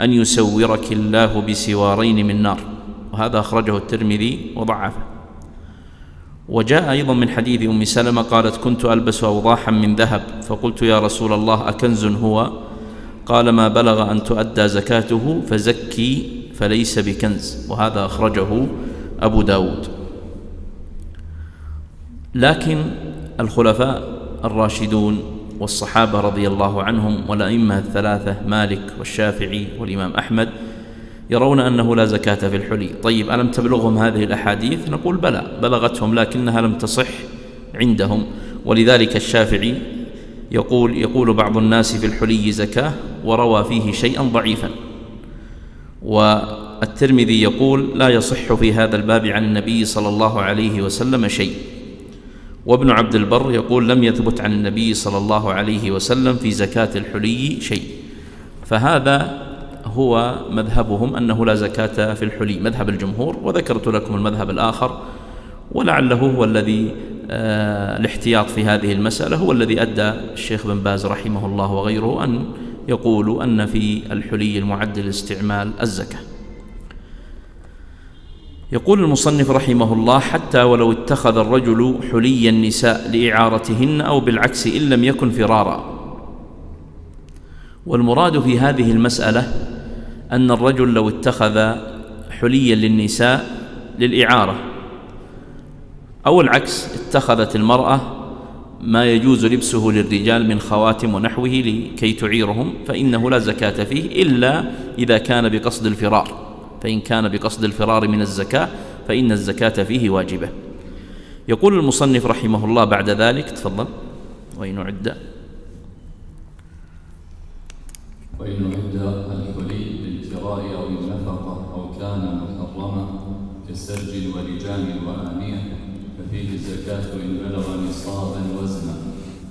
أن يسورك الله بسوارين من نار، وهذا أخرجه الترمذي وضعفه. وجاء أيضا من حديث أم سلمة قالت: كنت ألبس أوضاحا من ذهب، فقلت: يا رسول الله أكنز هو؟ قال: ما بلغ أن تؤدى زكاته فزكي فليس بكنز، وهذا أخرجه أبو داود. لكن الخلفاء الراشدون والصحابة رضي الله عنهم والأئمة الثلاثة مالك والشافعي والإمام أحمد يرون أنه لا زكاة في الحلي. طيب، ألم تبلغهم هذه الأحاديث؟ نقول: بلى، بلغتهم لكنها لم تصح عندهم. ولذلك الشافعي يقول بعض الناس في الحلي زكاة، وروى فيه شيئا ضعيفا. والترمذي يقول: لا يصح في هذا الباب عن النبي صلى الله عليه وسلم شيء. وابن عبد البر يقول: لم يثبت عن النبي صلى الله عليه وسلم في زكاة الحلي شيء. فهذا هو مذهبهم، أنه لا زكاة في الحلي، مذهب الجمهور. وذكرت لكم المذهب الآخر، ولعله هو الذي الاحتياط في هذه المسألة هو الذي أدى الشيخ بن باز رحمه الله وغيره أن يقولوا أن في الحلي المعد للاستعمال الزكاة. يقول المصنف رحمه الله: حتى ولو اتخذ الرجل حلي النساء لإعارتهن أو بالعكس إن لم يكن فرارا. والمراد في هذه المسألة أن الرجل لو اتخذ حليا للنساء للإعارة، أو العكس، اتخذت المرأة ما يجوز لبسه للرجال من خواتم ونحوه لكي تعيرهم، فإنه لا زكاة فيه إلا إذا كان بقصد الفرار. فإن كان بقصد الفرار من الزكاة فإن الزكاة فيه واجبة. يقول المصنف رحمه الله بعد ذلك: تفضل. وإن عد الحلي للكراء أو النفقة أو كان محرما كالسرج ولجام وآنية ففيه الزكاة إن بلغ نصابا وزنا،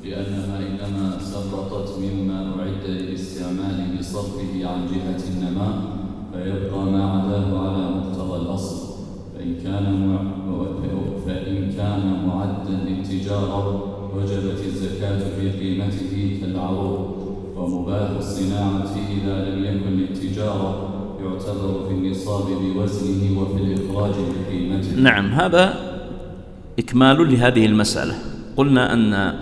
لأنها إنما سقطت مما أعد للاستعمال بصرفه عن جهة النماء، فيبقى ما عداه على مقتضى الأصل. فإن كان معدا للتجارة وجبت الزكاة في قيمته كالعروض. ومباح الصناعة إذا لم يكن للتجارة يعتبر في النصاب بوزنه وفي الإخراج بقيمته. نعم، هذا إكمال لهذه المسألة. قلنا أن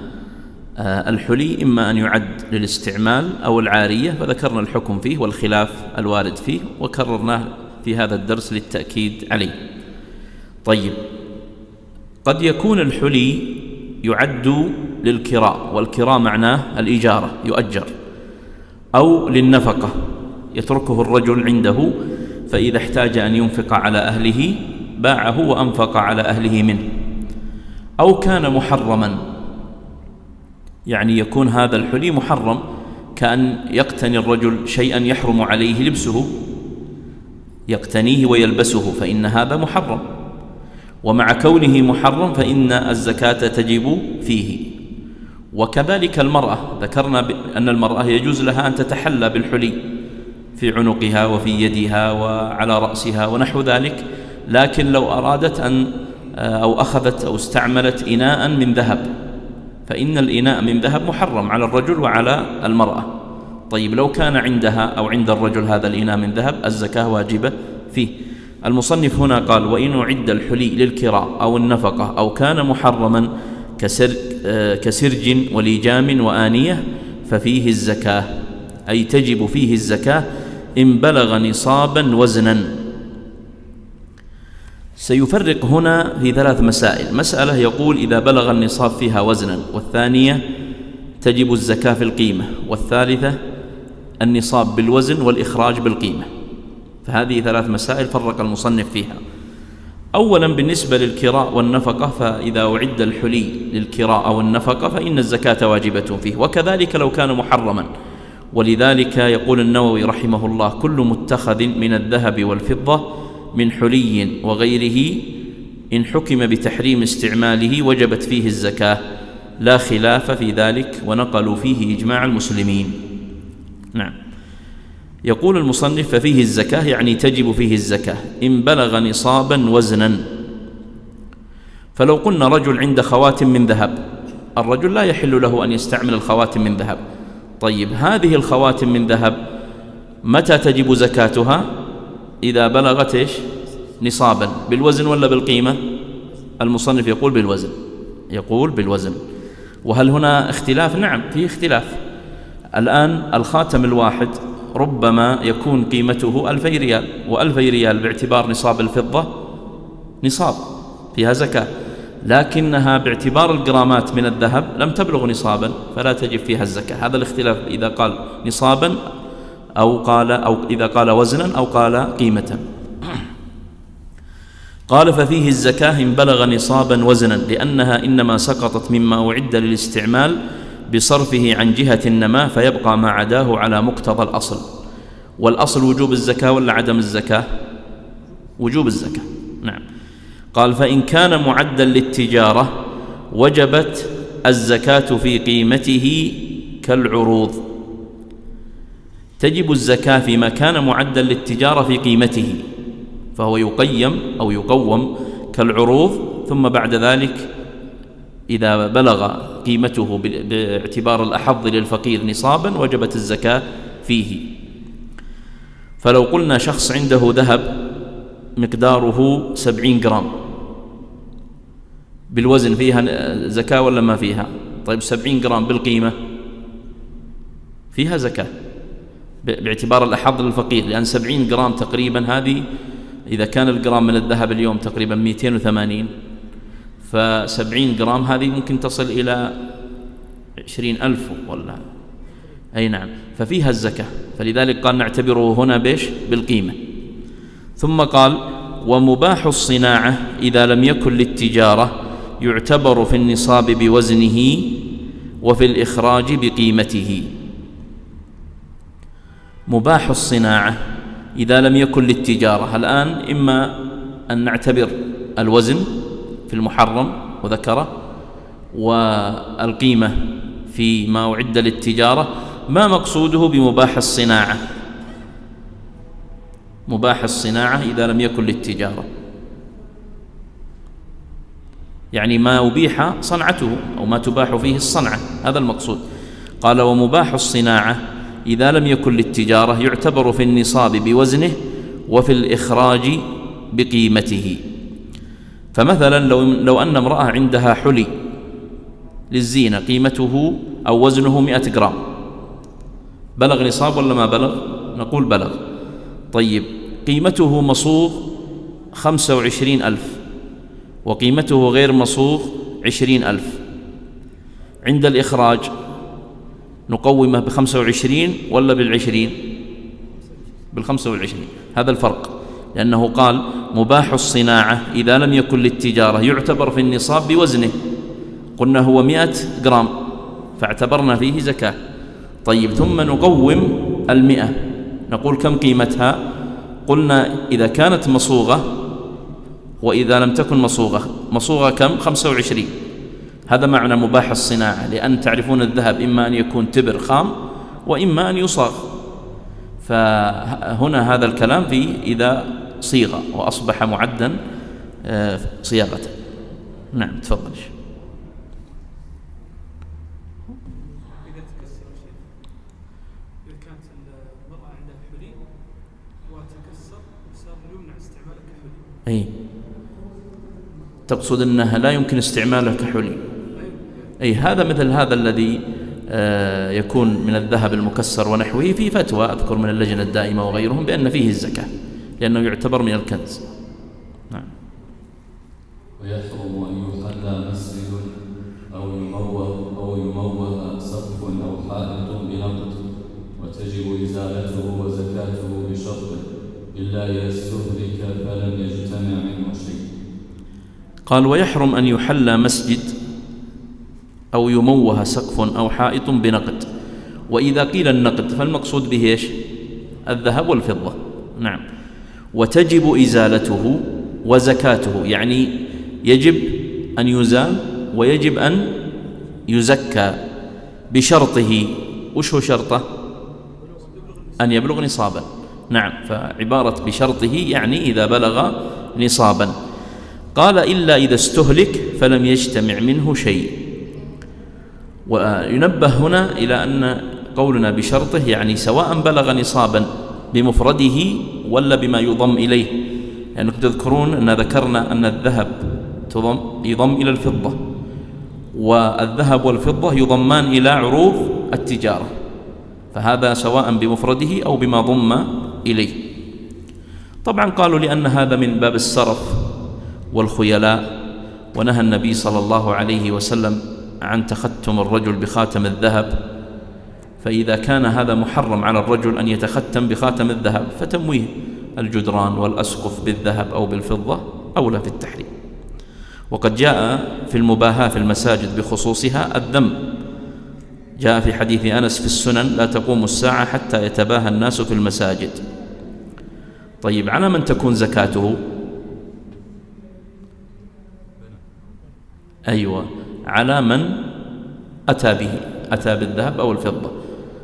الحلي إما أن يعد للاستعمال أو العارية، فذكرنا الحكم فيه والخلاف الوارد فيه، وكررناه في هذا الدرس للتأكيد عليه. طيب، قد يكون الحلي يعد للكراء، والكراء معناه الإجارة، يؤجر، أو للنفقة، يتركه الرجل عنده، فإذا احتاج أن ينفق على أهله باعه وأنفق على أهله منه. أو كان محرما، يعني يكون هذا الحلي محرم، كأن يقتني الرجل شيئا يحرم عليه لبسه، يقتنيه ويلبسه، فإن هذا محرم. ومع كونه محرم فإن الزكاة تجب فيه. وكذلك المرأة، ذكرنا أن المرأة يجوز لها أن تتحلى بالحلي في عنقها وفي يدها وعلى رأسها ونحو ذلك، لكن لو أرادت أو أخذت أو استعملت إناء من ذهب، فإن الإناء من ذهب محرم على الرجل وعلى المرأة. طيب، لو كان عندها أو عند الرجل هذا الإناء من ذهب الزكاة واجبة فيه. المصنف هنا قال: وإن أعد الحلي للكراء أو النفقة أو كان محرما كسرج ولجام وآنية ففيه الزكاة، أي تجب فيه الزكاة إن بلغ نصابا وزنا. سيفرق هنا في 3 مسائل. مسألة يقول إذا بلغ النصاب فيها وزنا، والثانية تجب الزكاة في القيمة، والثالثة النصاب بالوزن والإخراج بالقيمة. فهذه 3 مسائل فرق المصنف فيها. أولا، بالنسبة للكراء والنفقة، فإذا أعد الحلي للكراء أو النفقة فإن الزكاة واجبة فيه، وكذلك لو كان محرما. ولذلك يقول النووي رحمه الله: كل متخذ من الذهب والفضة من حلي وغيره إن حكم بتحريم استعماله وجبت فيه الزكاة، لا خلاف في ذلك، ونقلوا فيه إجماع المسلمين. نعم. يقول المصنف: ففيه الزكاة، يعني تجب فيه الزكاة إن بلغ نصابا وزنا. فلو قلنا رجل عند خواتم من ذهب، الرجل لا يحل له أن يستعمل الخواتم من ذهب. طيب، هذه الخواتم من ذهب متى تجب زكاتها؟ إذا بلغت إيش؟ نصابا. بالوزن ولا بالقيمة؟ المصنف يقول بالوزن، يقول بالوزن. وهل هنا اختلاف؟ نعم في اختلاف. الآن الخاتم الواحد ربما يكون قيمته 2000 ريال، و2000 ريال باعتبار نصاب الفضة نصاب فيها زكاة، لكنها باعتبار الجرامات من الذهب لم تبلغ نصابا فلا تجب فيها الزكاة. هذا الاختلاف إذا قال نصابا أو إذا قال وزنا أو قال قيمة. قال ففيه الزكاة إن بلغ نصابا وزنا، لأنها إنما سقطت مما أعد للاستعمال بصرفه عن جهة النماء، فيبقى ما عداه على مقتضى الأصل. والأصل وجوب الزكاة ولا عدم الزكاة؟ وجوب الزكاة. نعم. قال فإن كان معدا للتجارة وجبت الزكاة في قيمته كالعروض. تجب الزكاة فيما كان معدا للتجارة في قيمته، فهو يقيم أو يقوم كالعروض، ثم بعد ذلك إذا بلغ قيمته باعتبار الأحظ للفقير نصابا وجبت الزكاة فيه. فلو قلنا شخص عنده ذهب مقداره 70 جرام، بالوزن فيها زكاة ولا ما فيها؟ طيب 70 جرام بالقيمة فيها زكاة باعتبار الأحظ للفقير، لأن 70 جرام تقريبا هذه إذا كان الجرام من الذهب اليوم تقريبا 280، ف70 جرام هذه ممكن تصل إلى 20,000 ولا أي نعم، ففيها الزكاة. فلذلك قال نعتبره هنا بيش بالقيمة. ثم قال ومباح الصناعة إذا لم يكن للتجارة يعتبر في النصاب بوزنه وفي الإخراج بقيمته. مباح الصناعة إذا لم يكن للتجارة، الآن إما أن نعتبر الوزن في المحرم وذكره والقيمة في ما أعد للتجارة. ما مقصوده بمباح الصناعة؟ مباح الصناعة إذا لم يكن للتجارة يعني ما أبيح صنعته أو ما تباح فيه الصنعة، هذا المقصود. قال ومباح الصناعة إذا لم يكن للتجارة يعتبر في النصاب بوزنه وفي الإخراج بقيمته. فمثلا لو أن امرأة عندها حلي للزينة قيمته أو وزنه 100 جرام، بلغ نصاب ولا ما بلغ؟ نقول بلغ. طيب قيمته مصوغ 25,000 وقيمته غير مصوغ 20,000، عند الإخراج نقومه ب25 ولا بال20؟ بال25. هذا الفرق، لأنه قال مباح الصناعة إذا لم يكن للتجارة يعتبر في النصاب بوزنه، قلنا هو 100 جرام فاعتبرنا فيه زكاة. طيب ثم نقوم 100، نقول كم قيمتها؟ قلنا إذا كانت مصوغة، وإذا لم تكن مصوغة كم؟ 25. هذا معنى مباح الصناعة، لأن تعرفون الذهب إما أن يكون تبر خام وإما أن يصاغ، فهنا هذا الكلام فيه إذا صيغ وأصبح معدا صياغة. نعم تفضل. إذا تكسر شيء، إذا كانت المرأة عندها حلي وتكسر صار يمنع استعماله كحلي. أي تقصد أنها لا يمكن استعماله كحلي. أي هذا مثل هذا الذي يكون من الذهب المكسر ونحوه، في فتوى أذكر من اللجنة الدائمة وغيرهم بأن فيه الزكاة لأنه يعتبر من الكنز. نعم. ويحرم أن يحلى مسجد أو يموه سقف أو حائط بنقد، وتجب إزالته وزكاته بشرطه إلا إذا استهلك فلم يجتمع منه شيء. قال ويحرم أن يحلى مسجد أو يموه سقف أو حائط بنقد. وإذا قيل النقد فالمقصود به إيش؟ الذهب والفضة. نعم. وتجب إزالته وزكاته، يعني يجب أن يزال ويجب أن يزكى بشرطه. وش هو شرطه؟ أن يبلغ نصابا. نعم، فعبارة بشرطه يعني إذا بلغ نصابا. قال إلا إذا استهلك فلم يجتمع منه شيء. وينبه هنا إلى أن قولنا بشرطه يعني سواء بلغ نصابا بمفرده ولا بما يضم إليه؟ يعني تذكرون أن ذكرنا أن الذهب يضم إلى الفضة، والذهب والفضة يضمان إلى عروض التجارة، فهذا سواء بمفرده أو بما ضم إليه. طبعا قالوا لأن هذا من باب السرف والخيلاء، ونهى النبي صلى الله عليه وسلم عن تختم الرجل بخاتم الذهب، فإذا كان هذا محرم على الرجل أن يتختم بخاتم الذهب فتمويه الجدران والأسقف بالذهب أو بالفضة أولى في التحريم. وقد جاء في المباهاة في المساجد بخصوصها الذم، جاء في حديث أنس في السنن: لا تقوم الساعة حتى يتباهى الناس في المساجد. طيب، على من تكون زكاته؟ أيوة، على من أتى به، أتى بالذهب أو الفضة،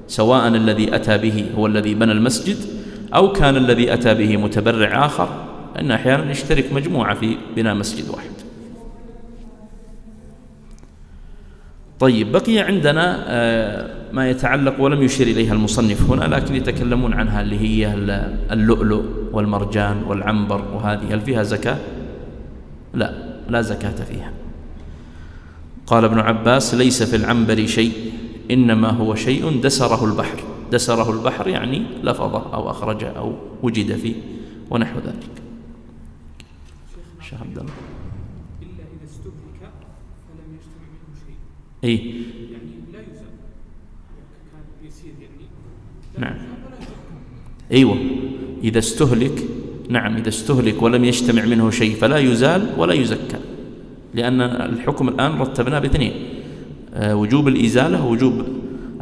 سواء الذي أتى به هو الذي بنى المسجد أو كان الذي أتى به متبرع آخر، لأن أحيانا يشترك مجموعة في بناء مسجد واحد. طيب، بقي عندنا ما يتعلق ولم يشير إليها المصنف هنا، لكن يتكلمون عنها، اللي هي اللؤلؤ والمرجان والعنبر، وهذه هل فيها زكاة؟ لا زكاة فيها. قال ابن عباس: ليس في العنبر شيء، إنما هو شيء دسره البحر. دسره البحر يعني لفظه أو أخرجه أو وجد فيه ونحو ذلك. شيخ عبد الله: إلا إذا استهلك فلم يجتمع منه شيء. يعني لا يزال، كان يسير يعني. نعم. أيوة، إذا استهلك، نعم، إذا استهلك ولم يجتمع منه شيء فلا يزال ولا يزكى، لأن الحكم الآن رتبنا باثنين: وجوب الإزالة ووجوب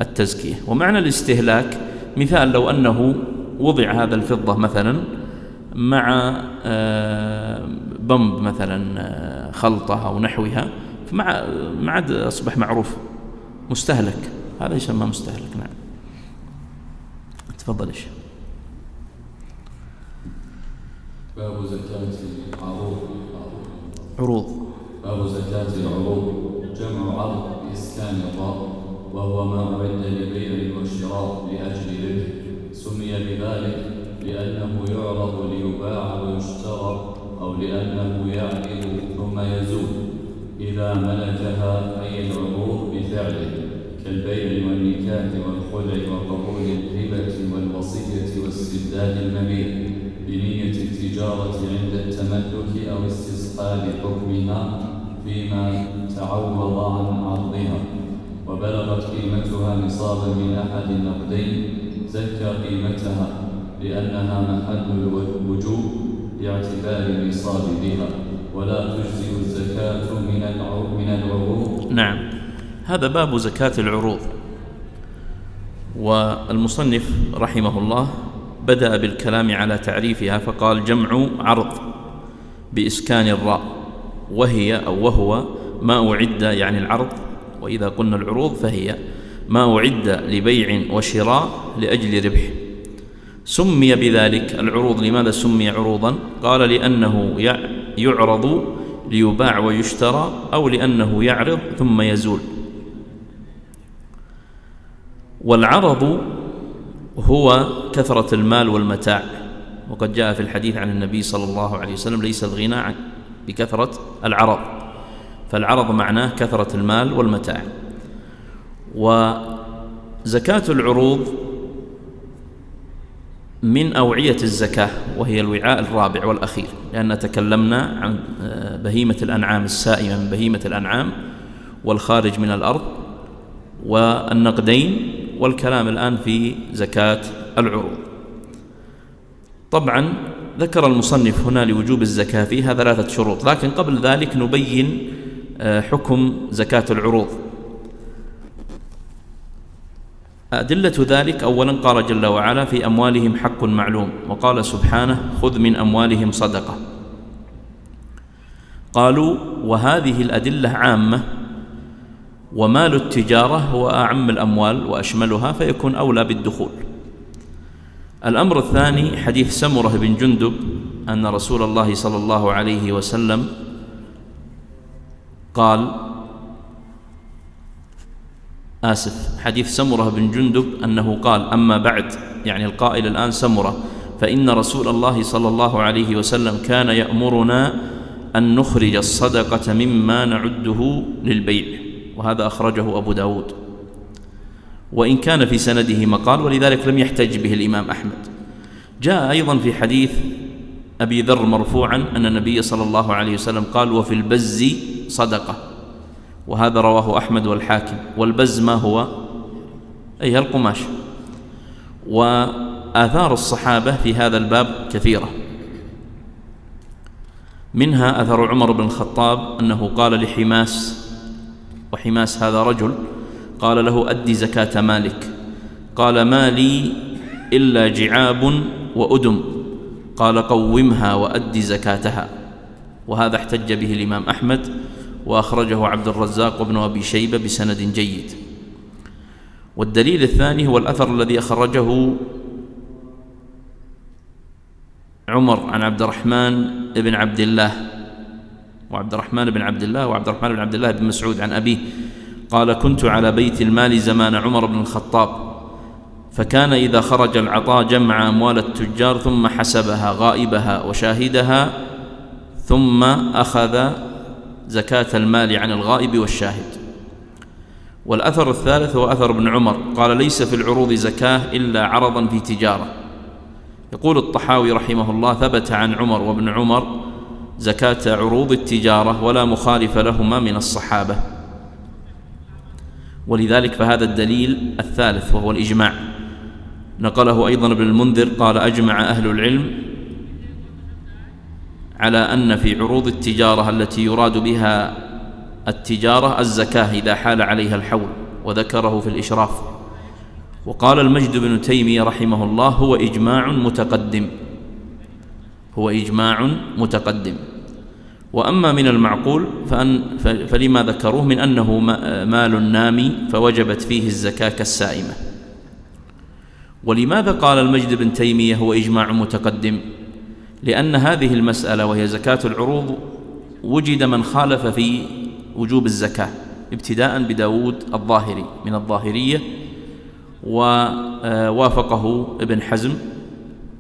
التزكية. ومعنى الاستهلاك مثال: لو أنه وضع هذا الفضة مثلا مع بمب مثلا، خلطة أو نحوها، ما عاد أصبح معروف، مستهلك، هذا يسمى مستهلك. نعم. تفضل. إيش باب زكاة عروض. باب زكاة العروض. جمع عرض بإسكان الراء، وهو ما أعد لبيع وشراء لأجل ربح. سمي بذلك لأنه يعرض ليباع ويشترى، أو لأنه يعرض ثم يزول إذا ملكها، أي العروض بفعله، كالبيع والنكاح والخلع وقبول الهبة والوصية واستبدال المبيع بنية التجارة عند التملك أو استصحاب حكمها فيما تعوض عن عرضها، وبلغت قيمتها نصابا من أحد النقدين، زكى قيمتها لأنها محل الوجوب باعتبار النصاب بها، ولا تجزئ الزكاة من العروض. نعم، هذا باب زكاة العروض. والمصنف رحمه الله بدأ بالكلام على تعريفها، فقال: جمع عرض بإسكان الراء، وهو ما أعد، يعني العرض، وإذا قلنا العروض فهي ما أعد لبيع وشراء لأجل ربح. سمي بذلك العروض. لماذا سمي عروضا؟ قال: لأنه يعرض ليباع ويشترى، أو لأنه يعرض ثم يزول. والعرض هو كثرة المال والمتاع، وقد جاء في الحديث عن النبي صلى الله عليه وسلم: ليس الغنى بكثرة العرض، فالعرض معناه كثرة المال والمتاع. وزكاة العروض من أوعية الزكاة، وهي الوعاء الرابع والأخير، لأن تكلمنا عن بهيمة الأنعام السائمة من بهيمة الأنعام والخارج من الأرض والنقدين، والكلام الآن في زكاة العروض. طبعا ذكر المصنف هنا لوجوب الزكاة فيها 3 شروط، لكن قبل ذلك نبين حكم زكاة العروض. أدلة ذلك: أولا قال جل وعلا: في أموالهم حق معلوم، وقال سبحانه: خذ من أموالهم صدقة. قالوا: وهذه الأدلة عامة، ومال التجارة هو أعم الأموال وأشملها، فيكون أولى بالدخول. الأمر الثاني حديث سمرة بن جندب أن رسول الله صلى الله عليه وسلم قال، حديث سمرة بن جندب أنه قال: أما بعد، يعني القائل الآن سمرة، فإن رسول الله صلى الله عليه وسلم كان يأمرنا أن نخرج الصدقة مما نعده للبيع، وهذا أخرجه أبو داود، وإن كان في سنده مقال، ولذلك لم يحتج به الإمام أحمد. جاء أيضا في حديث أبي ذر مرفوعا أن النبي صلى الله عليه وسلم قال: وفي البز صدقة، وهذا رواه أحمد والحاكم. والبز ما هو؟ أي القماش. وآثار الصحابة في هذا الباب كثيرة، منها أثر عمر بن الخطاب أنه قال لحماس، وحماس هذا رجل، قال له: أدي زكاة مالك. قال: ما لي إلا جعاب وأدم. قال: قومها وأدي زكاتها. وهذا احتج به الإمام أحمد، وأخرجه عبد الرزاق وابن أبي شيبة بسند جيد. والدليل الثاني هو الأثر الذي أخرجه عمر عن عبد الرحمن بن عبد الله وعبد الرحمن بن عبد الله بن مسعود عن أبيه قال: كنت على بيت المال زمان عمر بن الخطاب، فكان إذا خرج العطاء جمع أموال التجار ثم حسبها غائبها وشاهدها، ثم أخذ زكاة المال عن الغائب والشاهد. والأثر الثالث هو أثر ابن عمر قال: ليس في العروض زكاة إلا عرضا في تجارة. يقول الطحاوي رحمه الله: ثبت عن عمر وابن عمر زكاة عروض التجارة ولا مخالف لهما من الصحابة. ولذلك فهذا الدليل الثالث وهو الإجماع، نقله أيضا ابن المنذر قال: أجمع أهل العلم على أن في عروض التجارة التي يراد بها التجارة الزكاة إذا حال عليها الحول، وذكره في الإشراف. وقال المجد بن تيمية رحمه الله: هو إجماع متقدم. وأما من المعقول فلما ذكروه من أنه مال نامي فوجبت فيه الزكاة كالسائمة. ولماذا قال المجد بن تيمية هو إجماع متقدم؟ لأن هذه المسألة وهي زكاة العروض وجد من خالف في وجوب الزكاة، ابتداء بداود الظاهري من الظاهرية، ووافقه ابن حزم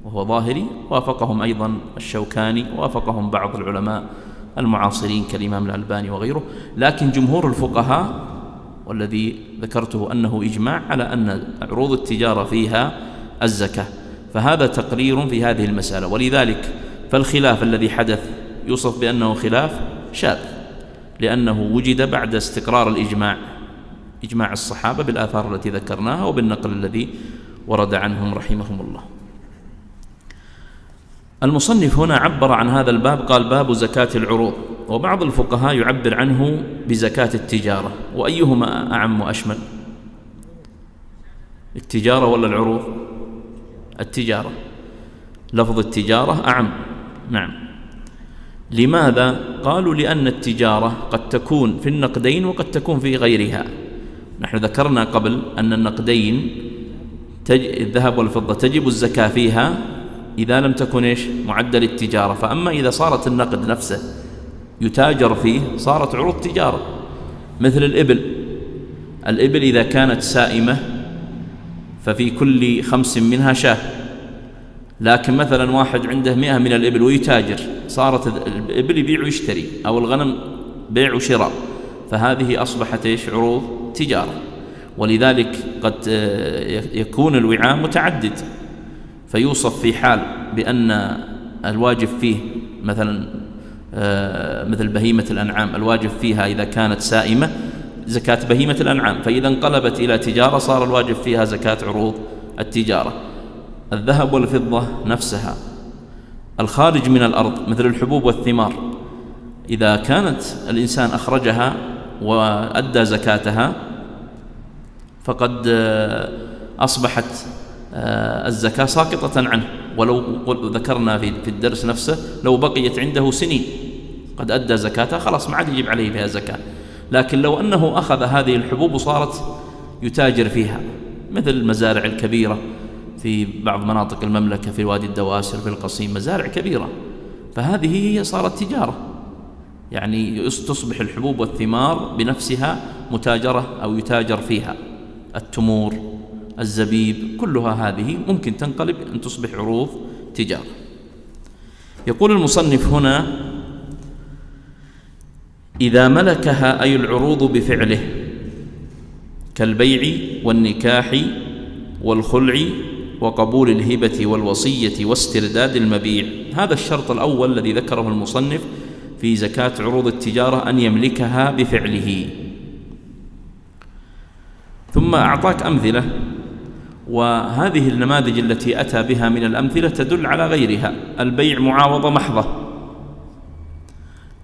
وهو ظاهري، وافقهم أيضا الشوكاني، وافقهم بعض العلماء المعاصرين كالإمام الألباني وغيره. لكن جمهور الفقهاء والذي ذكرته أنه إجماع على أن عروض التجارة فيها الزكاة، فهذا تقرير في هذه المسألة. ولذلك فالخلاف الذي حدث يوصف بأنه خلاف شاذ، لأنه وجد بعد استقرار إجماع الصحابة بالآثار التي ذكرناها وبالنقل الذي ورد عنهم رحمهم الله. المصنف هنا عبر عن هذا الباب قال: باب زكاة العروض. وبعض الفقهاء يعبر عنه بزكاة التجارة، وأيهما أعم وأشمل؟ التجارة ولا العروض؟ التجارة، لفظ التجارة أعم. نعم. لماذا؟ قالوا: لأن التجارة قد تكون في النقدين وقد تكون في غيرها. نحن ذكرنا قبل أن النقدين الذهب والفضة تجب الزكاة فيها إذا لم تكن معدل التجارة، فأما إذا صارت النقد نفسه يتاجر فيه صارت عروض تجارة. مثل الإبل إذا كانت سائمة ففي كل 5 منها شاة، لكن مثلا واحد عنده 100 من الإبل ويتاجر، صارت الإبل يبيع ويشتري، أو الغنم بيع وشراء، فهذه أصبحت عروض تجارة. ولذلك قد يكون الوعاء متعدد، فيوصف في حال بأن الواجب فيه مثلا مثل بهيمة الأنعام، الواجب فيها إذا كانت سائمة زكاة بهيمة الأنعام، فإذا انقلبت إلى تجارة صار الواجب فيها زكاة عروض التجارة. الذهب والفضة نفسها. الخارج من الأرض مثل الحبوب والثمار، إذا كانت الإنسان أخرجها وأدى زكاتها فقد أصبحت الزكاة ساقطة عنه. ولو ذكرنا في الدرس نفسه لو بقيت عنده سنين قد أدى زكاتها خلاص ما عاد يجب عليه بها زكاة. لكن لو أنه أخذ هذه الحبوب وصارت يتاجر فيها، مثل المزارع الكبيرة في بعض مناطق المملكة، في وادي الدواسر، في القصيم، مزارع كبيرة، فهذه هي صارت تجارة، يعني تصبح الحبوب والثمار بنفسها متاجرة أو يتاجر فيها. التمور، الزبيب، كلها هذه ممكن تنقلب أن تصبح عروض تجارة. يقول المصنف هنا: إذا ملكها أي العروض بفعله كالبيع والنكاح والخلع وقبول الهبة والوصية واسترداد المبيع. هذا الشرط الأول الذي ذكره المصنف في زكاة عروض التجارة، أن يملكها بفعله. ثم أعطاك أمثلة، وهذه النماذج التي أتى بها من الأمثلة تدل على غيرها. البيع معاوضة محضة،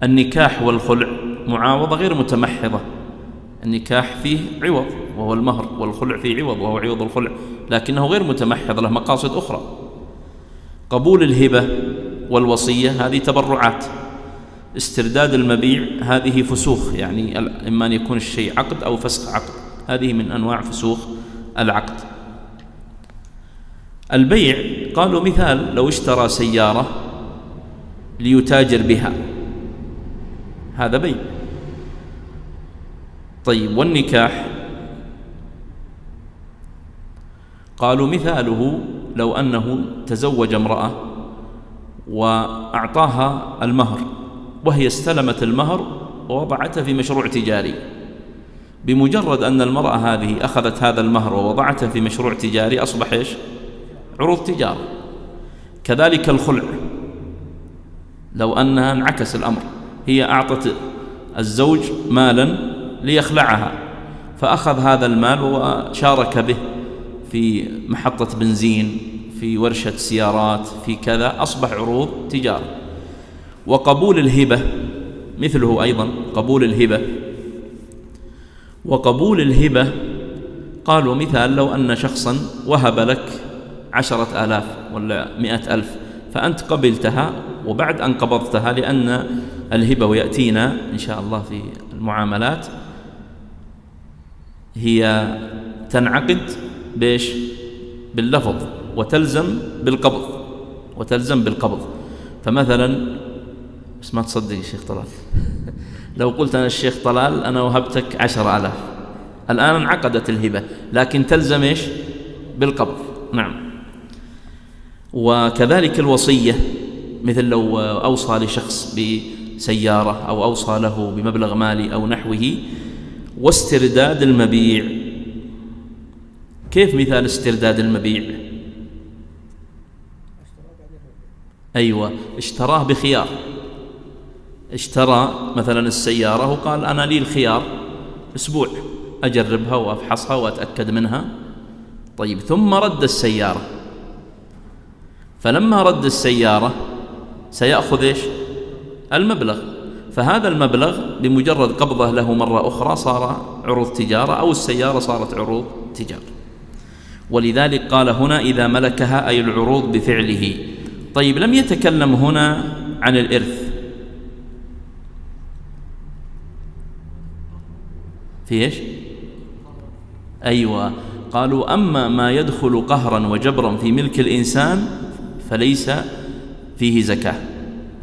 النكاح والخلع معاوضة غير متمحضة. النكاح فيه عوض وهو المهر، والخلع فيه عوض وهو عوض الخلع، لكنه غير متمحض، له مقاصد أخرى. قبول الهبة والوصية هذه تبرعات. استرداد المبيع هذه فسوخ، يعني إما أن يكون الشيء عقد أو فسخ عقد، هذه من أنواع فسوخ العقد. البيع قالوا مثال لو اشترى سيارة ليتاجر بها، هذا بيع. طيب، والنكاح قالوا مثاله لو أنه تزوج امرأة وأعطاها المهر، وهي استلمت المهر ووضعته في مشروع تجاري. بمجرد أن المرأة هذه أخذت هذا المهر ووضعته في مشروع تجاري أصبح إيش؟ عروض تجارة. كذلك الخلع، لو أنها انعكس الأمر، هي أعطت الزوج مالا ليخلعها، فأخذ هذا المال وشارك به في محطة بنزين، في ورشة سيارات، في كذا، أصبح عروض تجارة. وقبول الهبة مثله أيضا، قبول الهبة. وقبول الهبة قالوا مثال لو أن شخصا وهب لك 10,000 ولا 100,000، فأنت قبلتها، وبعد أن قبضتها، لأن الهبة ويأتينا إن شاء الله في المعاملات هي تنعقد بإيش؟ باللفظ، وتلزم بالقبض. فمثلا، بس ما تصدق يا شيخ طلال لو قلت أنا الشيخ طلال أنا وهبتك 10,000، الآن انعقدت الهبة، لكن تلزم إيش؟ بالقبض. نعم. وكذلك الوصية، مثل لو أوصى لشخص بسيارة أو أوصى له بمبلغ مالي أو نحوه. واسترداد المبيع، كيف مثال استرداد المبيع؟ أيوة، اشتراه بخيار، اشترى مثلا السيارة وقال أنا لي الخيار أسبوع أجربها وأفحصها وأتأكد منها. طيب، ثم رد السيارة، فلما رد السيارة سيأخذ إيش؟ المبلغ، فهذا المبلغ بمجرد قبضه له مرة أخرى صار عروض تجارة، أو السيارة صارت عروض تجارة. ولذلك قال هنا إذا ملكها أي العروض بفعله. طيب، لم يتكلم هنا عن الإرث، في إيش؟ أيوة، قالوا أما ما يدخل قهرا وجبرا في ملك الإنسان فليس فيه زكاة،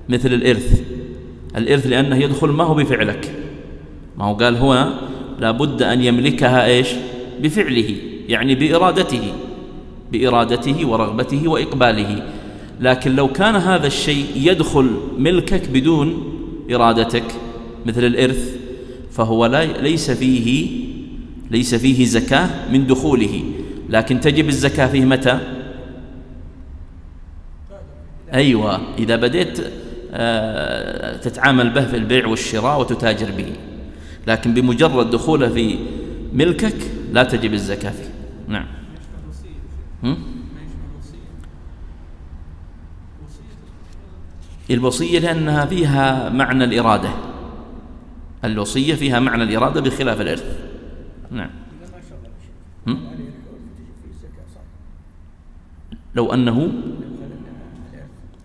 مثل الإرث لأنه يدخل ما هو بفعلك، ما هو قال هو لابد أن يملكها إيش؟ بفعله، يعني بإرادته ورغبته وإقباله. لكن لو كان هذا الشيء يدخل ملكك بدون إرادتك مثل الإرث، فهو ليس فيه زكاة من دخوله، لكن تجب الزكاة فيه متى؟ أيوة، إذا بديت تتعامل به في البيع والشراء وتتاجر به، لكن بمجرد دخوله في ملكك لا تجب الزكاة فيه. نعم. الوصية لأنها فيها معنى الإرادة، الوصية فيها معنى الإرادة بخلاف الإرث. نعم. لو أنه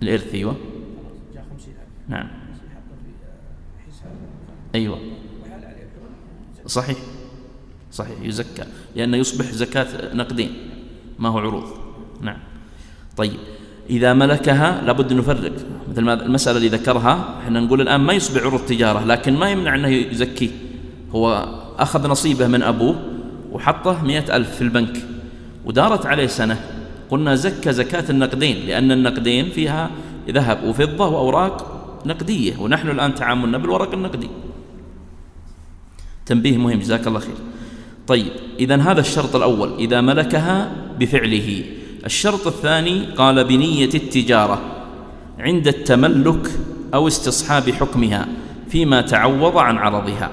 الإرث، أيوة، نعم، أيوة، صحيح يزكى، لأنه يصبح زكاة نقدين ما هو عروض. نعم. طيب، إذا ملكها لابد نفرق، مثل ما المسألة اللي ذكرها، احنا نقول الآن ما يصبح عروض تجارة، لكن ما يمنع أنه يزكيه. هو أخذ نصيبه من أبوه وحطه 100,000 في البنك، ودارت عليه سنة، قلنا زكى زكاة النقدين، لأن النقدين فيها ذهب وفضة وأوراق نقدية، ونحن الآن تعاملنا بالورق النقدي. تنبيه مهم، جزاك الله خير. طيب، إذن هذا الشرط الأول إذا ملكها بفعله. الشرط الثاني قال بنية التجارة عند التملك أو استصحاب حكمها فيما تعوض عن عرضها.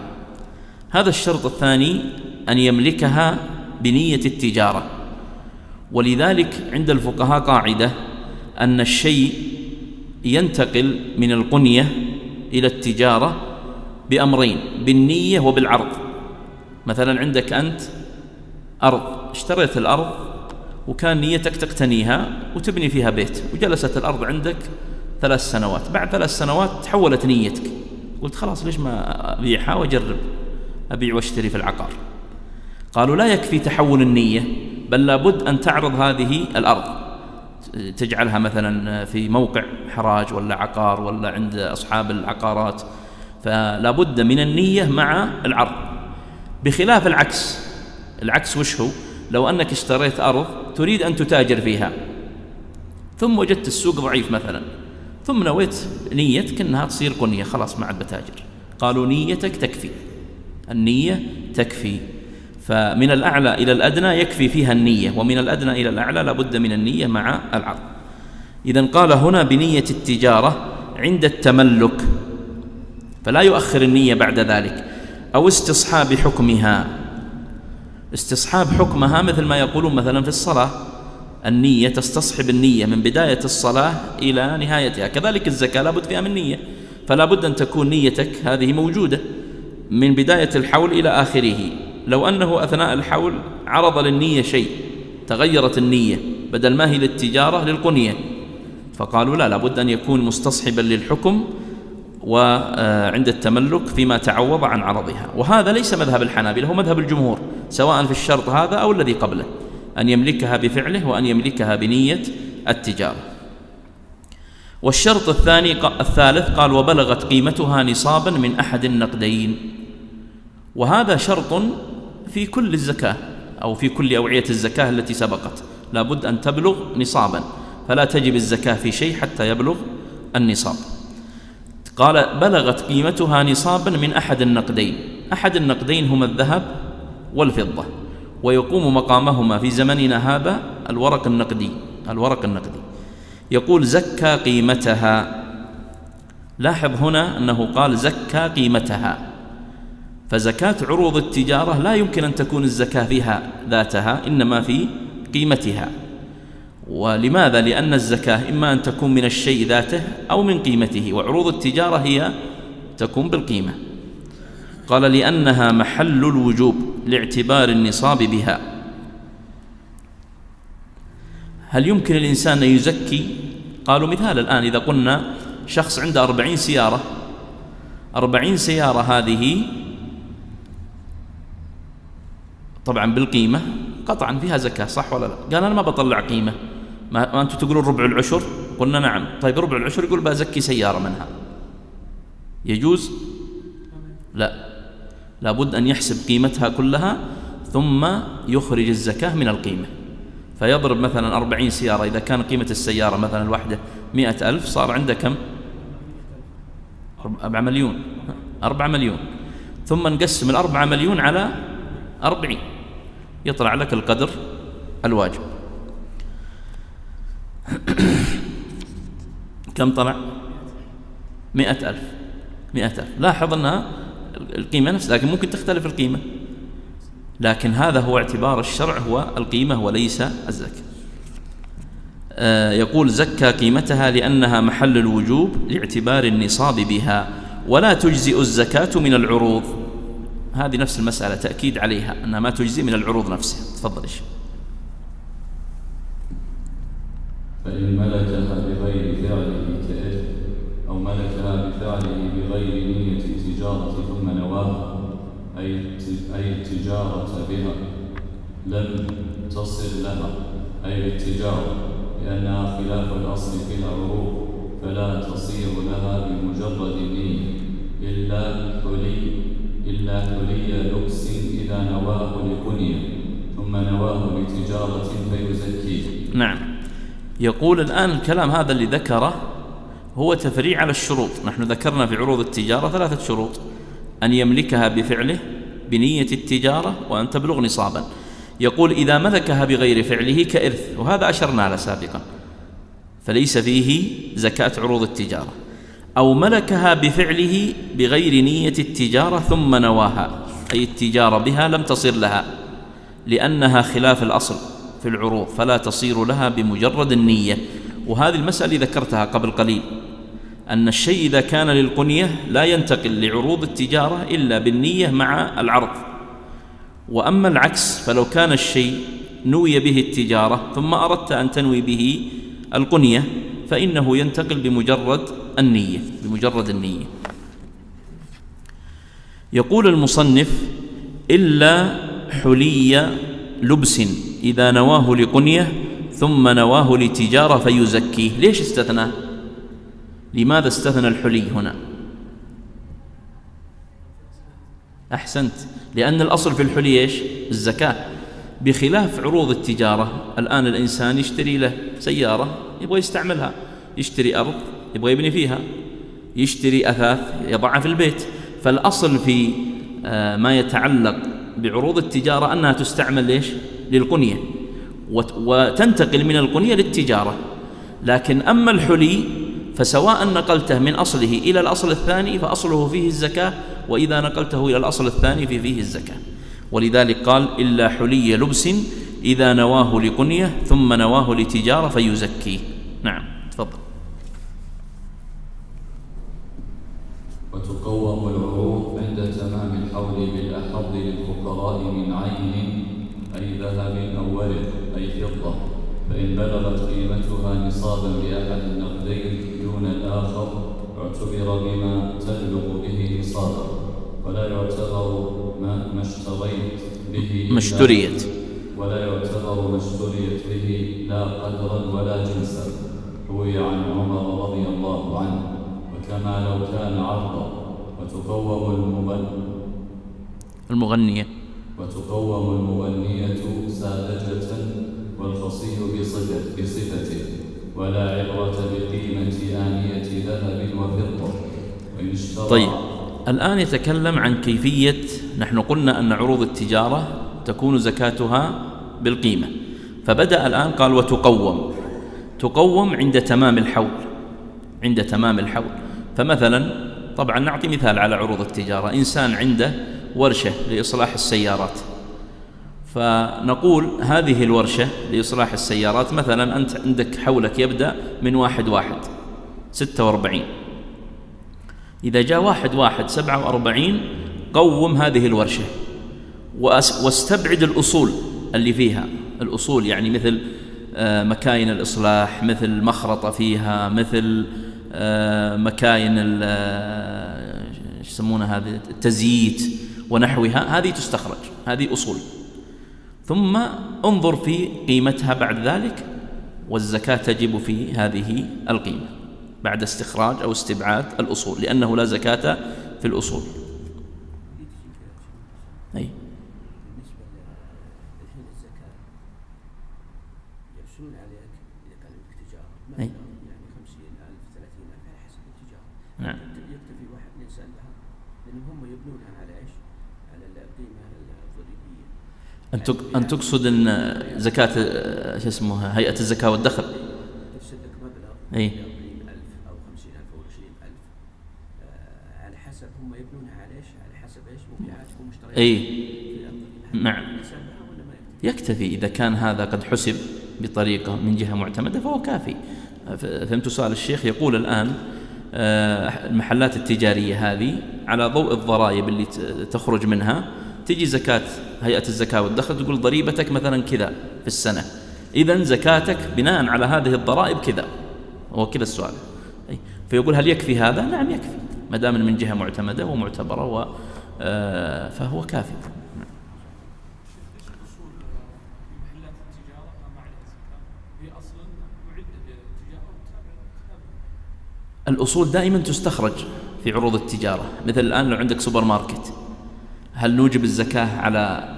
هذا الشرط الثاني أن يملكها بنية التجارة. ولذلك عند الفقهاء قاعدة أن الشيء ينتقل من القنية إلى التجارة بأمرين، بالنية وبالعرض. مثلا عندك أنت أرض، اشتريت الأرض وكان نيتك تقتنيها وتبني فيها بيت، وجلست الأرض عندك 3 سنوات، بعد 3 سنوات تحولت نيتك، قلت خلاص ليش ما أبيعها وأجرب أبيع واشتري في العقار. قالوا لا يكفي تحول النية، بل لابد أن تعرض هذه الأرض، تجعلها مثلا في موقع حراج ولا عقار ولا عند أصحاب العقارات، فلا بد من النية مع العرض. بخلاف العكس وش هو؟ لو أنك اشتريت أرض تريد أن تتاجر فيها، ثم وجدت السوق ضعيف مثلا، ثم نويت نيتك أنها تصير قنية، خلاص ما عاد بتاجر. قالوا نيتك تكفي، النية تكفي. فمن الأعلى إلى الأدنى يكفي فيها النية، ومن الأدنى إلى الأعلى لابد من النية مع العرض. إذن قال هنا بنية التجارة عند التملك، فلا يؤخر النية بعد ذلك، أو استصحاب حكمها. استصحاب حكمها مثل ما يقولون مثلا في الصلاة، النية تستصحب النية من بداية الصلاة إلى نهايتها. كذلك الزكاة لابد فيها من نية، فلا بد أن تكون نيتك هذه موجودة من بداية الحول إلى آخره. لو أنه أثناء الحول عرض للنية شيء، تغيرت النية، بدل ما هي للتجارة للقنية، فقالوا لا، لابد أن يكون مستصحبا للحكم وعند التملك فيما تعوض عن عرضها. وهذا ليس مذهب الحنابلة، هو مذهب الجمهور، سواء في الشرط هذا أو الذي قبله، أن يملكها بفعله وأن يملكها بنية التجارة. والشرط الثالث قال وبلغت قيمتها نصابا من أحد النقدين. وهذا شرط في كل الزكاة أو في كل أوعية الزكاة التي سبقت، لابد أن تبلغ نصابا، فلا تجب الزكاة في شيء حتى يبلغ النصاب. قال بلغت قيمتها نصابا من أحد النقدين. أحد النقدين هما الذهب والفضة، ويقوم مقامهما في زمننا هذا الورق النقدي. يقول زكى قيمتها. لاحظ هنا أنه قال زكى قيمتها، فزكاة عروض التجارة لا يمكن أن تكون الزكاة فيها ذاتها، إنما في قيمتها. ولماذا؟ لأن الزكاة إما أن تكون من الشيء ذاته أو من قيمته، وعروض التجارة هي تكون بالقيمة. قال لأنها محل الوجوب لاعتبار النصاب بها. هل يمكن الإنسان أن يزكي؟ قالوا مثال الآن إذا قلنا شخص عنده 40 سيارة، 40 سيارة هذه طبعا بالقيمة قطعا فيها زكاة، صح ولا لا؟ قال أنا ما بطلع قيمة، ما أنتم تقولون ربع العشر؟ قلنا نعم. طيب ربع العشر يقول بزكي سيارة منها، يجوز؟ لا، لابد أن يحسب قيمتها كلها ثم يخرج الزكاة من القيمة. فيضرب مثلا 40 سيارة، إذا كان قيمة السيارة مثلا الواحدة 100,000، صار عنده كم؟ 4 مليون. 4 مليون، ثم نقسم 4 مليون على 40، يطلع لك القدر الواجب. كم طلع؟ 100,000. 100,000. لاحظ أنها القيمة نفسها، لكن ممكن تختلف القيمة، لكن هذا هو اعتبار الشرع، هو القيمة وليس الزكاة. يقول زكى قيمتها لأنها محل الوجوب لاعتبار النصاب بها، ولا تجزئ الزكاة من العروض. هذه نفس المسألة تأكيد عليها أنها ما تجزي من العروض نفسها. تفضل. فإن ملكها بغير فعله كإثم، أو ملكها بفعله بغير نية التجارة ثم نواها، أي التجارة بها، لم تصل لها أي التجارة، لأنها خلاف الأصل في العروض، فلا تصير لها بمجرد النية إلا حلي لبس إذا نواه لكنية، ثم ثم نواه لتجارة فيزكيه. نعم. يقول الآن الكلام هذا اللي ذكره هو تفريع على الشروط. نحن ذكرنا في عروض التجارة 3 شروط: أن يملكها بفعله بنية التجارة، وأن تبلغ نصابا. يقول إذا ملكها بغير فعله كإرث، وهذا أشرنا له سابقا، فليس فيه زكاة عروض التجارة. أو ملكها بفعله بغير نية التجارة ثم نواها، أي التجارة بها لم تصير لها لأنها خلاف الأصل في العروض، فلا تصير لها بمجرد النية. وهذه المسألة ذكرتها قبل قليل، أن الشيء إذا كان للقنية لا ينتقل لعروض التجارة إلا بالنية مع العرض. وأما العكس، فلو كان الشيء نوي به التجارة ثم أردت أن تنوي به القنية فإنه ينتقل بمجرد النية. يقول المصنف: إلا حلي لبس إذا نواه لقنية ثم نواه لتجارة فيزكيه. ليش استثنى؟ لماذا استثنى الحلي هنا؟ أحسنت، لأن الأصل في الحلي إيش؟ الزكاة، بخلاف عروض التجارة. الآن الإنسان يشتري له سيارة يبغى يستعملها، يشتري أرض يبغى يبني فيها، يشتري أثاث يضعها في البيت. فالأصل في ما يتعلق بعروض التجارة أنها تستعمل ليش؟ للقنية، وتنتقل من القنية للتجارة. لكن أما الحلي فسواء نقلته من أصله إلى الأصل الثاني فأصله فيه الزكاة، وإذا نقلته إلى الأصل الثاني فيه الزكاة. ولذلك قال: إلا حلي لبس إذا نواه لقنية ثم نواه لتجارة فيزكيه. نعم، تفضل. وتقوم العروض عند تمام الحول بالأحظ للفقراء من عين أي ذهب أو ورق أي فضة، فإن بلغت قيمتها نصابا بأحد النقدين دون الآخر اعتبر بما تبلغ به نصابا، ولا يعتبر ما اشتريت به ولا يعتبر ما اشتريت به لا قدرا ولا جنسا. روي عن عمر رضي الله عنه: وكما لو كان عرضا. المغنية ساذجة والخصي بصفته، ولا عبرة بقيمة آنية ذهب وفضة. طيب، الآن يتكلم عن كيفية. نحن قلنا أن عروض التجارة تكون زكاتها بالقيمة، فبدأ الآن قال: تقوم عند تمام الحول. فمثلا، طبعا نعطي مثال على عروض التجارة: إنسان عنده ورشة لإصلاح السيارات، فنقول هذه الورشة لإصلاح السيارات مثلا أنت عندك حولك يبدأ من 1/1/46. إذا جاء 1/1/47 قوم هذه الورشة واستبعد الأصول اللي فيها. الأصول يعني مثل مكاين الإصلاح، مثل مخرطة فيها، مثل مكاين يسمونها هذه التزييت ونحوها، هذه تستخرج، هذه أصول. ثم انظر في قيمتها بعد ذلك، والزكاة تجب في هذه القيمة بعد استخراج أو استبعاد الأصول، لأنه لا زكاة في الأصول. أي بالنسبة للحين الزكاة يرسلون عليك إذا كان لك تجارة يعني 50,000 30,000 على حسب التجارة. نعم. يكتفي واحد الإنسان لها، لأنهم هم يبنونها على إيش؟ على القيمة الضريبية. أن تقصد أن زكاة شو اسمها هيئة الزكاة والدخل ترسل لك مبلغ 40,000 أو 50,000 أو 20,000 على حسب هم يبنونها على إيش؟ على حسب إيش؟ مبيعاتهم ومشترياتهم. نعم، يكتفي إذا كان هذا قد حسب بطريقة من جهة معتمدة فهو كافي. فهمت سؤال الشيخ؟ يقول الآن المحلات التجارية هذه على ضوء الضرائب اللي تخرج منها تجي زكاة هيئة الزكاة والدخل تقول ضريبتك مثلا كذا في السنة، إذن زكاتك بناء على هذه الضرائب كذا. هو كذا السؤال. فيقول هل يكفي هذا؟ نعم يكفي، ما دام من جهة معتمدة ومعتبرة فهو كافي. الأصول دائما تستخرج في عروض التجارة. مثل الآن لو عندك سوبر ماركت، هل نوجب الزكاة على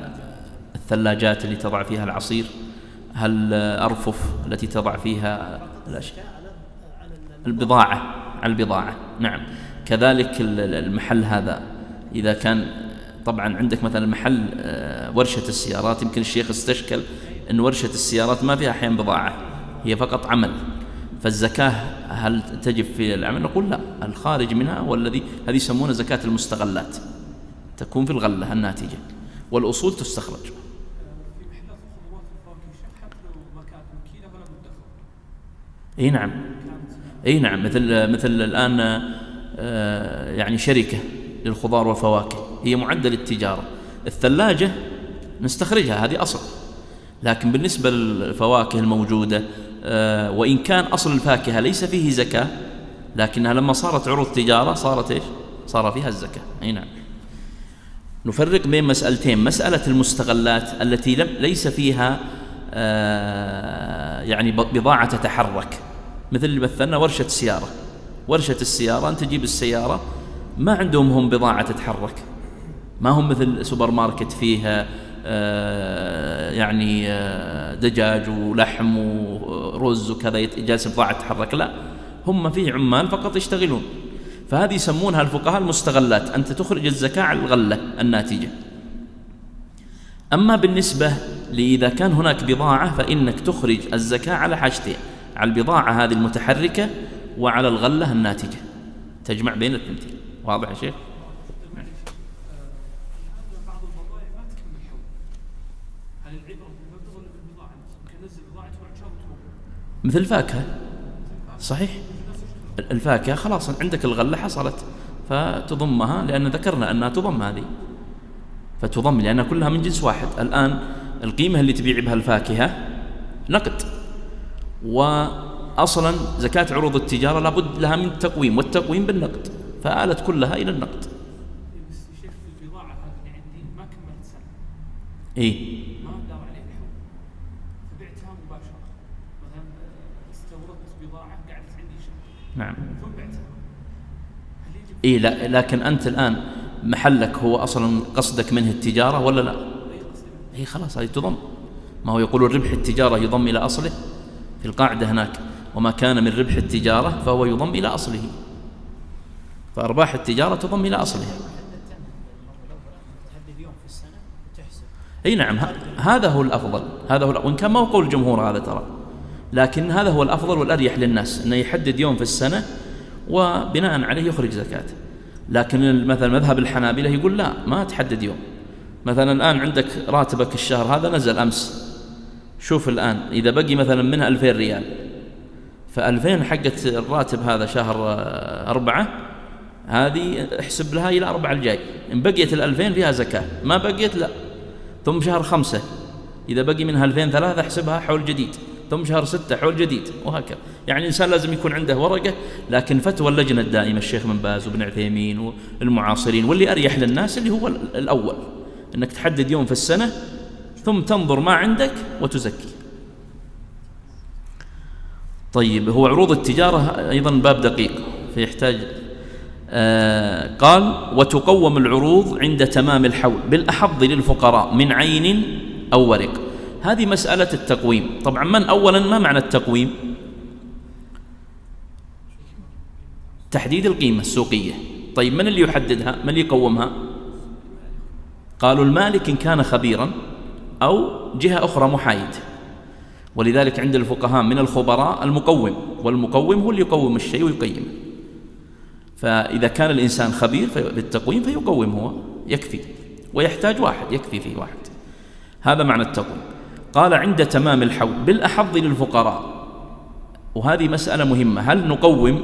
الثلاجات اللي تضع فيها العصير، هل أرفف التي تضع فيها الأشياء، البضاعة، على البضاعة. نعم. كذلك المحل هذا إذا كان، طبعا عندك مثلا محل ورشة السيارات، يمكن الشيخ استشكل أن ورشة السيارات ما فيها أحيان بضاعة، هي فقط عمل، فالزكاة هل تجب في العمل؟ نقول لا، الخارج منها والذي هذه يسمونها زكاة المستغلات، تكون في الغلة الناتجة، والأصول تستخرج. في محلات الخضروات والفواكه حتى لو ما كانت مكيلة ولا مدخرة. اي نعم، اي نعم، مثل الآن يعني شركة للخضار والفواكه هي معدة للتجارة، الثلاجة نستخرجها هذه أصل، لكن بالنسبة للفواكه الموجودة وإن كان أصل الفاكهة ليس فيه زكاة، لكنها لما صارت عروض تجارة صارت إيش؟ صار فيها الزكاة. أي نعم. نفرق بين مسألتين: مسألة المستغلات التي ليس فيها يعني بضاعة تتحرك، مثل اللي مثلنا ورشة سيارة. ورشة السيارة أنت تجيب السيارة ما عندهم هم بضاعة تتحرك، ما هم مثل سوبر ماركت فيها يعني دجاج ولحم ورز وكذا جالس بضاعة تتحرك، لا، هم فيه عمال فقط يشتغلون، فهذه يسمونها الفقهاء المستغلات، أنت تخرج الزكاة على الغلة الناتجة. أما بالنسبة لإذا كان هناك بضاعة فإنك تخرج الزكاة على حاجتين: على البضاعة هذه المتحركة وعلى الغلة الناتجة، تجمع بين الاثنتين. واضح يا شيخ؟ بعض البضائع ما تكمل حول، هل العبرة بالمبلغ ولا بالبضاعة؟ يمكن ننزل بضاعة وعشان تروح. مثل الفاكهة، صحيح، الفاكهة خلاص عندك الغلة حصلت فتضمها، لأن ذكرنا أنها تضم، هذه فتضم لأنها كلها من جنس واحد. الآن القيمة اللي تبيع بها الفاكهة نقد، وأصلا زكاة عروض التجارة لابد لها من تقويم، والتقويم بالنقد، فآلت كلها إلى النقد. بس الشيخ البضاعة هذه عندي ما كملت سنة، إيه، ما أقدر عليها الحول، فبعتها مباشرة. مثلا استوردت بضاعة قعدت عندي شهر، نعم، ثم بعتها، هل يجب؟ إيه، لا، لكن أنت الآن محلك هو أصلا قصدك منه التجارة ولا لا؟ إيه، خلاص هذه تضم. ما هو يقول الربح التجارة يضم إلى أصله في القاعدة هناك: وما كان من ربح التجارة فهو يضم إلى أصله، فأرباح التجارة تضم إلى أصلها. أي نعم، هذا هو الأفضل، هذا هو وإن كان ما هو قول الجمهور هذا ترى، لكن هذا هو الأفضل والأريح للناس، أنه يحدد يوم في السنة وبناء عليه يخرج زكاة. لكن مثلا مذهب الحنابلة يقول لا، ما تحدد يوم. مثلا الآن عندك راتبك الشهر هذا نزل أمس، شوف الآن إذا بقي مثلا منها 2000 ريال، ف2000 حقت الراتب هذا شهر 4، هذه احسب لها إلى 4 الجاي، إن بقيت 2000 فيها زكاة، ما بقيت لا. ثم شهر 5 إذا بقي منها 2003 احسبها حول جديد، ثم شهر 6 حول جديد، وهكذا. يعني الإنسان لازم يكون عنده ورقة. لكن فتوى اللجنة الدائمة الشيخ بن باز وابن عثيمين والمعاصرين واللي أريح للناس اللي هو الأول، أنك تحدد يوم في السنة ثم تنظر ما عندك وتزكي. طيب، هو عروض التجارة أيضا باب دقيق فيحتاج. قال: وتقوم العروض عند تمام الحول بالأحظ للفقراء من عين أو ورق. هذه مسألة التقويم. طبعا أولا ما معنى التقويم؟ تحديد القيمة السوقية. طيب من اللي يحددها؟ من اللي يقومها؟ قالوا المالك إن كان خبيرا أو جهة أخرى محايد. ولذلك عند الفقهاء من الخبراء المقوم، والمقوم هو اللي يقوم الشيء ويقيمه. فإذا كان الإنسان خبير بالتقويم فيقوم هو، يكفي، ويحتاج واحد يكفي فيه واحد. هذا معنى التقويم. قال: عند تمام الحول بالأحظ للفقراء. وهذه مسألة مهمة، هل نقوم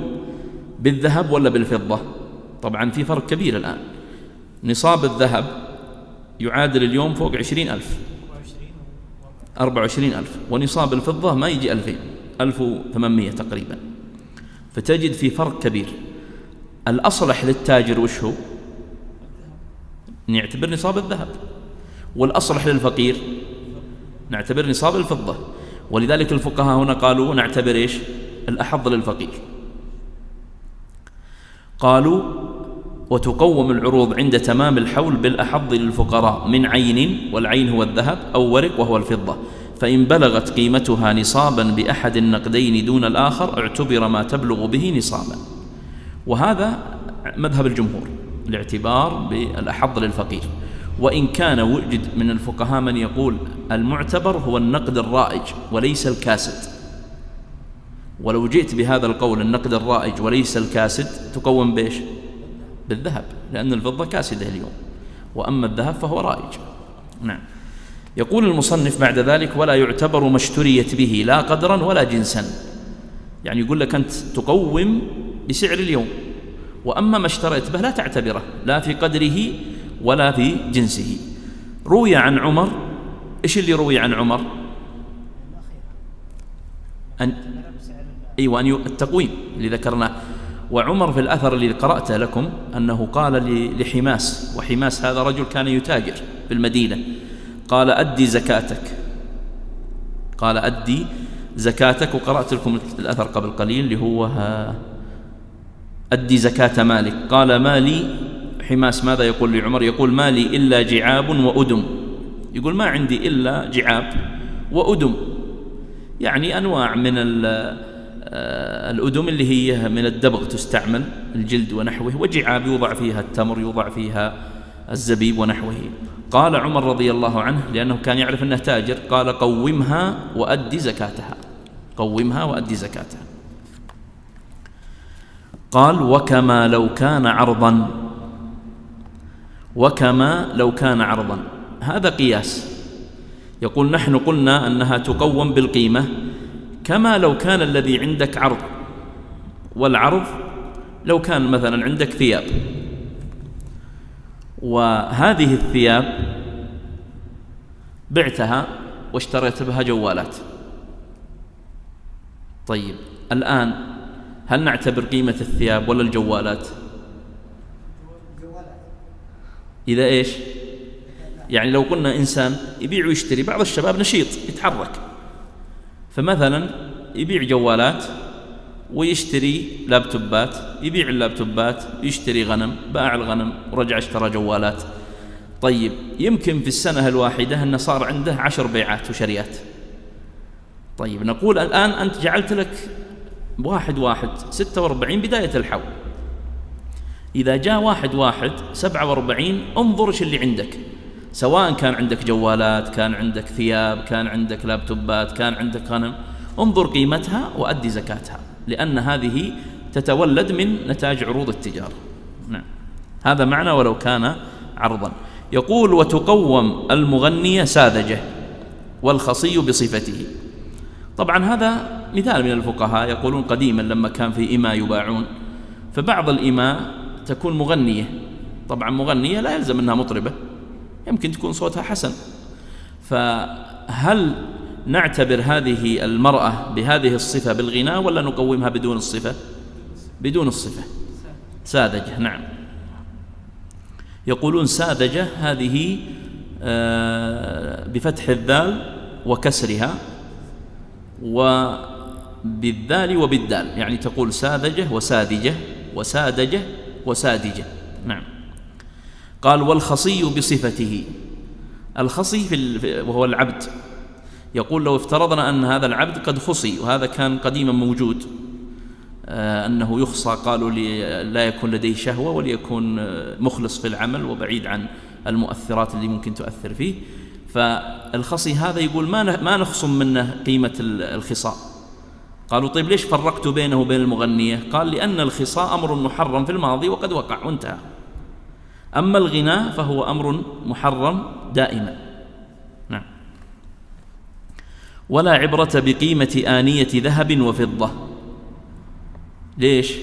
بالذهب ولا بالفضة؟ طبعا في فرق كبير الآن. نصاب الذهب يعادل اليوم فوق 20,000 24,000، ونصاب الفضة ما يجي 2000 1800 تقريبا. فتجد في فرق كبير. الأصلح للتاجر وش هو؟ نعتبر نصاب الذهب. والأصلح للفقير نعتبر نصاب الفضة. ولذلك الفقهاء هنا قالوا نعتبر إيش؟ الأحظ للفقير. قالوا وتقوم العروض عند تمام الحول بالأحظ للفقراء من عين، والعين هو الذهب، أو ورق وهو الفضة، فإن بلغت قيمتها نصابا بأحد النقدين دون الآخر اعتبر ما تبلغ به نصابا. وهذا مذهب الجمهور، الاعتبار بالأحظ للفقير. وإن كان وجد من الفقهاء من يقول المعتبر هو النقد الرائج وليس الكاسد، ولو جئت بهذا القول النقد الرائج وليس الكاسد تقوم بإيش؟ بالذهب، لأن الفضة كاسدة اليوم، وأما الذهب فهو رائج. نعم. يقول المصنف بعد ذلك: ولا يعتبر ما اشتريت به لا قدرا ولا جنسا. يعني يقول لك أنت تقوم بسعر اليوم، وأما ما اشتريت به لا تعتبره لا في قدره ولا في جنسه. روي عن عمر، إيش اللي روي عن عمر؟ التقويم اللي ذكرناه. وعمر في الأثر اللي قرأته لكم أنه قال لحماس، وحماس هذا رجل كان يتاجر في المدينة، قال أدي زكاتك، قال أدي زكاتك. وقرأت لكم الأثر قبل قليل اللي هو أدي زكاة مالك. قال مالي، حماس ماذا يقول لعمر؟ يقول مالي إلا جعاب وأدم، يقول ما عندي إلا جعاب وأدم، يعني أنواع من الأدم اللي هي من الدبغ تستعمل الجلد ونحوه، وجعاب يوضع فيها التمر، يوضع فيها الزبيب ونحوه. قال عمر رضي الله عنه لأنه كان يعرف أنه تاجر، قال قومها وأدي زكاتها، قومها وأدي زكاتها. قال وكما لو كان عرضا، وكما لو كان عرضا، هذا قياس. يقول نحن قلنا أنها تقوم بالقيمة كما لو كان الذي عندك عرض، والعرض لو كان مثلا عندك ثياب، وهذه الثياب بعتها واشتريت بها جوالات. طيب الآن هل نعتبر قيمة الثياب ولا الجوالات؟ إذا إيش؟ يعني لو قلنا إنسان يبيع ويشتري، بعض الشباب نشيط يتحرك، فمثلا يبيع جوالات ويشتري لابتوبات، يبيع اللابتوبات، يشتري غنم، باع الغنم ورجع اشترى جوالات. طيب يمكن في السنة الواحدة أنه صار عنده 10 بيعات وشريات. طيب نقول الآن أنت جعلت لك 1/1/46 بداية الحول، إذا جاء 1/1/47 انظر ايش اللي عندك، سواء كان عندك جوالات، كان عندك ثياب، كان عندك لابتوبات، كان عندك غنم، انظر قيمتها وأدي زكاتها، لأن هذه تتولد من نتاج عروض التجارة. نعم. هذا معنى ولو كان عرضا. يقول وتقوم المغنية ساذجة والخصي بصفته. طبعا هذا مثال من الفقهاء، يقولون قديما لما كان في إماء يباعون، فبعض الإماء تكون مغنية، طبعا مغنية لا يلزم أنها مطربة، يمكن تكون صوتها حسن، فهل نعتبر هذه المرأة بهذه الصفة بالغناء ولا نقومها بدون الصفة؟ بدون الصفة، ساذجة. نعم. يقولون ساذجة هذه بفتح الذال وكسرها وبالذال وبالدال، يعني تقول ساذجة وساذجة وسادجة وسادجة. نعم. قال والخصي بصفته، الخصي وهو العبد. يقول لو افترضنا أن هذا العبد قد خصي، وهذا كان قديما موجود، أنه يخصى، قالوا لا يكون لديه شهوة وليكون مخلص في العمل وبعيد عن المؤثرات اللي ممكن تؤثر فيه. فالخصي هذا يقول ما نخصم منه قيمة الخصاء. قالوا طيب ليش فرقت بينه وبين المغنية؟ قال لأن الخصاء أمر محرم في الماضي وقد وقع وانتهى، أما الغناء فهو أمر محرم دائما. نعم. ولا عبرة بقيمة آنية ذهب وفضة. ليش؟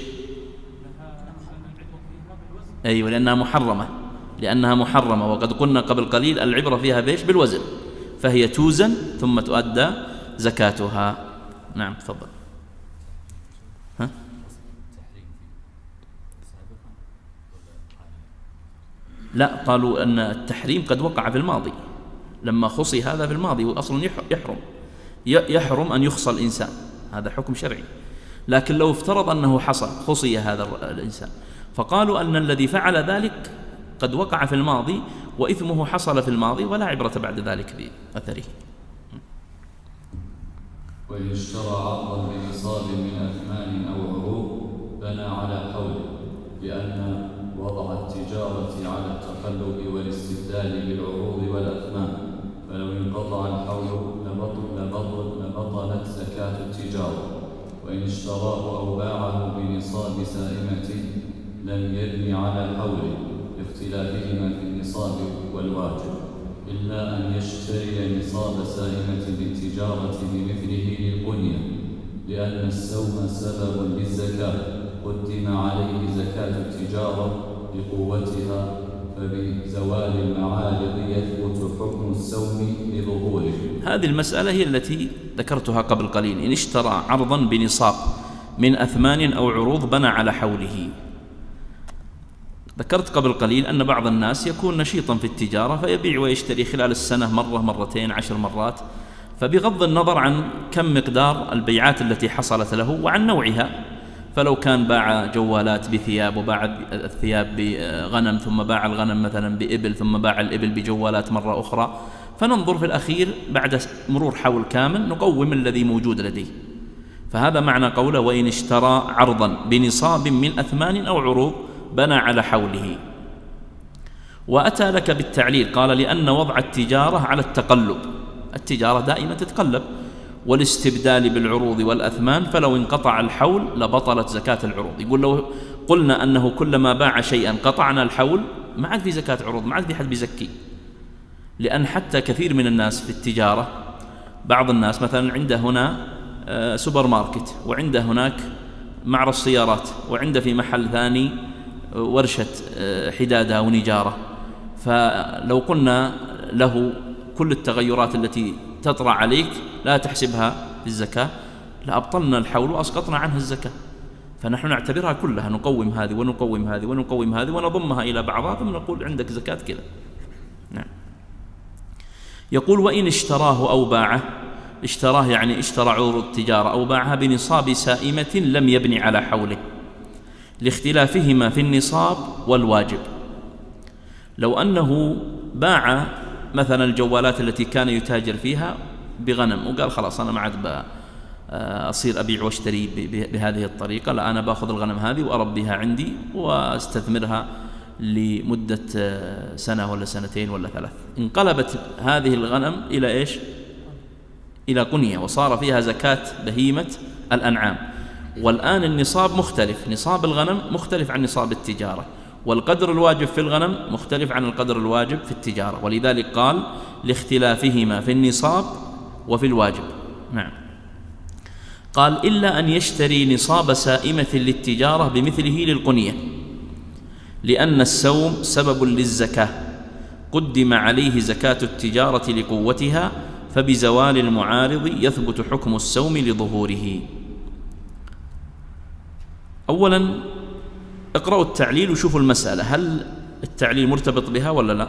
أيوة لأنها محرمة، لأنها محرمة، وقد قلنا قبل قليل العبرة فيها بيش بالوزن، فهي توزن ثم تؤدى زكاتها. نعم تفضل. ها؟ لا، قالوا أن التحريم قد وقع في الماضي، لما خصي هذا في الماضي، وأصلا يحرم أن يخصى الإنسان، هذا حكم شرعي. لكن لو افترض أنه حصل خصي هذا الإنسان فقالوا أن الذي فعل ذلك قد وقع في الماضي وإثمه حصل في الماضي ولا عبرة بعد ذلك بأثره. وإن اشترى عرضا بنصاب من أثمان أو عروض بنى على حوله، لأن وضع التجارة على التقلب والاستبدال بالعروض والأثمان، فلو انقطع الحول لبطلت زكاة التجارة. وإن اشتراه أو باعه بنصاب سائمة لم يبني على حوله لاختلافهما في النصاب والواجب، إلا أن يشتري نصاب سائمة للتجارة بمثله للبنية، لأن السوم سبب للزكاة قدم عليه زكاة التجارة لقوتها، فبزوال المعارض يثبت حكم السوم لظهوره. هذه المسألة هي التي ذكرتها قبل قليل. إن اشترى عرضا بنصاب من أثمان أو عروض بنى على حوله. ذكرت قبل قليل أن بعض الناس يكون نشيطا في التجارة فيبيع ويشتري خلال السنة مرة مرتين 10 مرات، فبغض النظر عن كم مقدار البيعات التي حصلت له وعن نوعها، فلو كان باع جوالات بثياب وباع الثياب بغنم ثم باع الغنم مثلا بإبل ثم باع الإبل بجوالات مرة أخرى، فننظر في الأخير بعد مرور حول كامل نقوم الذي موجود لديه. فهذا معنى قوله وإن اشترى عرضا بنصاب من أثمان أو عروض بنى على حوله. وأتى لك بالتعليل قال لأن وضع التجارة على التقلب، التجارة دائما تتقلب، والاستبدال بالعروض والأثمان، فلو انقطع الحول لبطلت زكاة العروض. يقول لو قلنا أنه كلما باع شيئا قطعنا الحول ما عاد في زكاة عروض، ما عاد في حد بيزكي، لأن حتى كثير من الناس في التجارة، بعض الناس مثلا عنده هنا سوبر ماركت، وعنده هناك معرض سيارات، وعنده في محل ثاني ورشة حدادة ونجارة، فلو قلنا له كل التغيرات التي تطرأ عليك لا تحسبها في الزكاة لأبطلنا الحول وأسقطنا عنها الزكاة. فنحن نعتبرها كلها، نقوم هذه ونقوم هذه ونقوم هذه ونضمها إلى بعضها ثم نقول عندك زكاة كذا. نعم. يقول وإن اشتراه أو باعه، اشتراه يعني اشترى عروض التجارة أو باعها بنصاب سائمة لم يبني على حوله لاختلافهما في النصاب والواجب. لو أنه باع مثلا الجوالات التي كان يتاجر فيها بغنم وقال خلاص أنا ما عاد أصير أبيع واشتري بهذه الطريقة، لا أنا بأخذ الغنم هذه وأربيها عندي واستثمرها لمدة سنة ولا سنتين ولا 3، انقلبت هذه الغنم إلى إيش؟ إلى قنية، وصار فيها زكاة بهيمة الأنعام. والآن النصاب مختلف، نصاب الغنم مختلف عن نصاب التجارة، والقدر الواجب في الغنم مختلف عن القدر الواجب في التجارة، ولذلك قال لاختلافهما في النصاب وفي الواجب. نعم. قال إلا أن يشتري نصاب سائمة للتجارة بمثله للقنية، لأن السوم سبب للزكاة قدم عليه زكاة التجارة لقوتها، فبزوال المعارض يثبت حكم السوم لظهوره. أولا اقرأوا التعليل وشوفوا المسألة، هل التعليل مرتبط بها ولا لا؟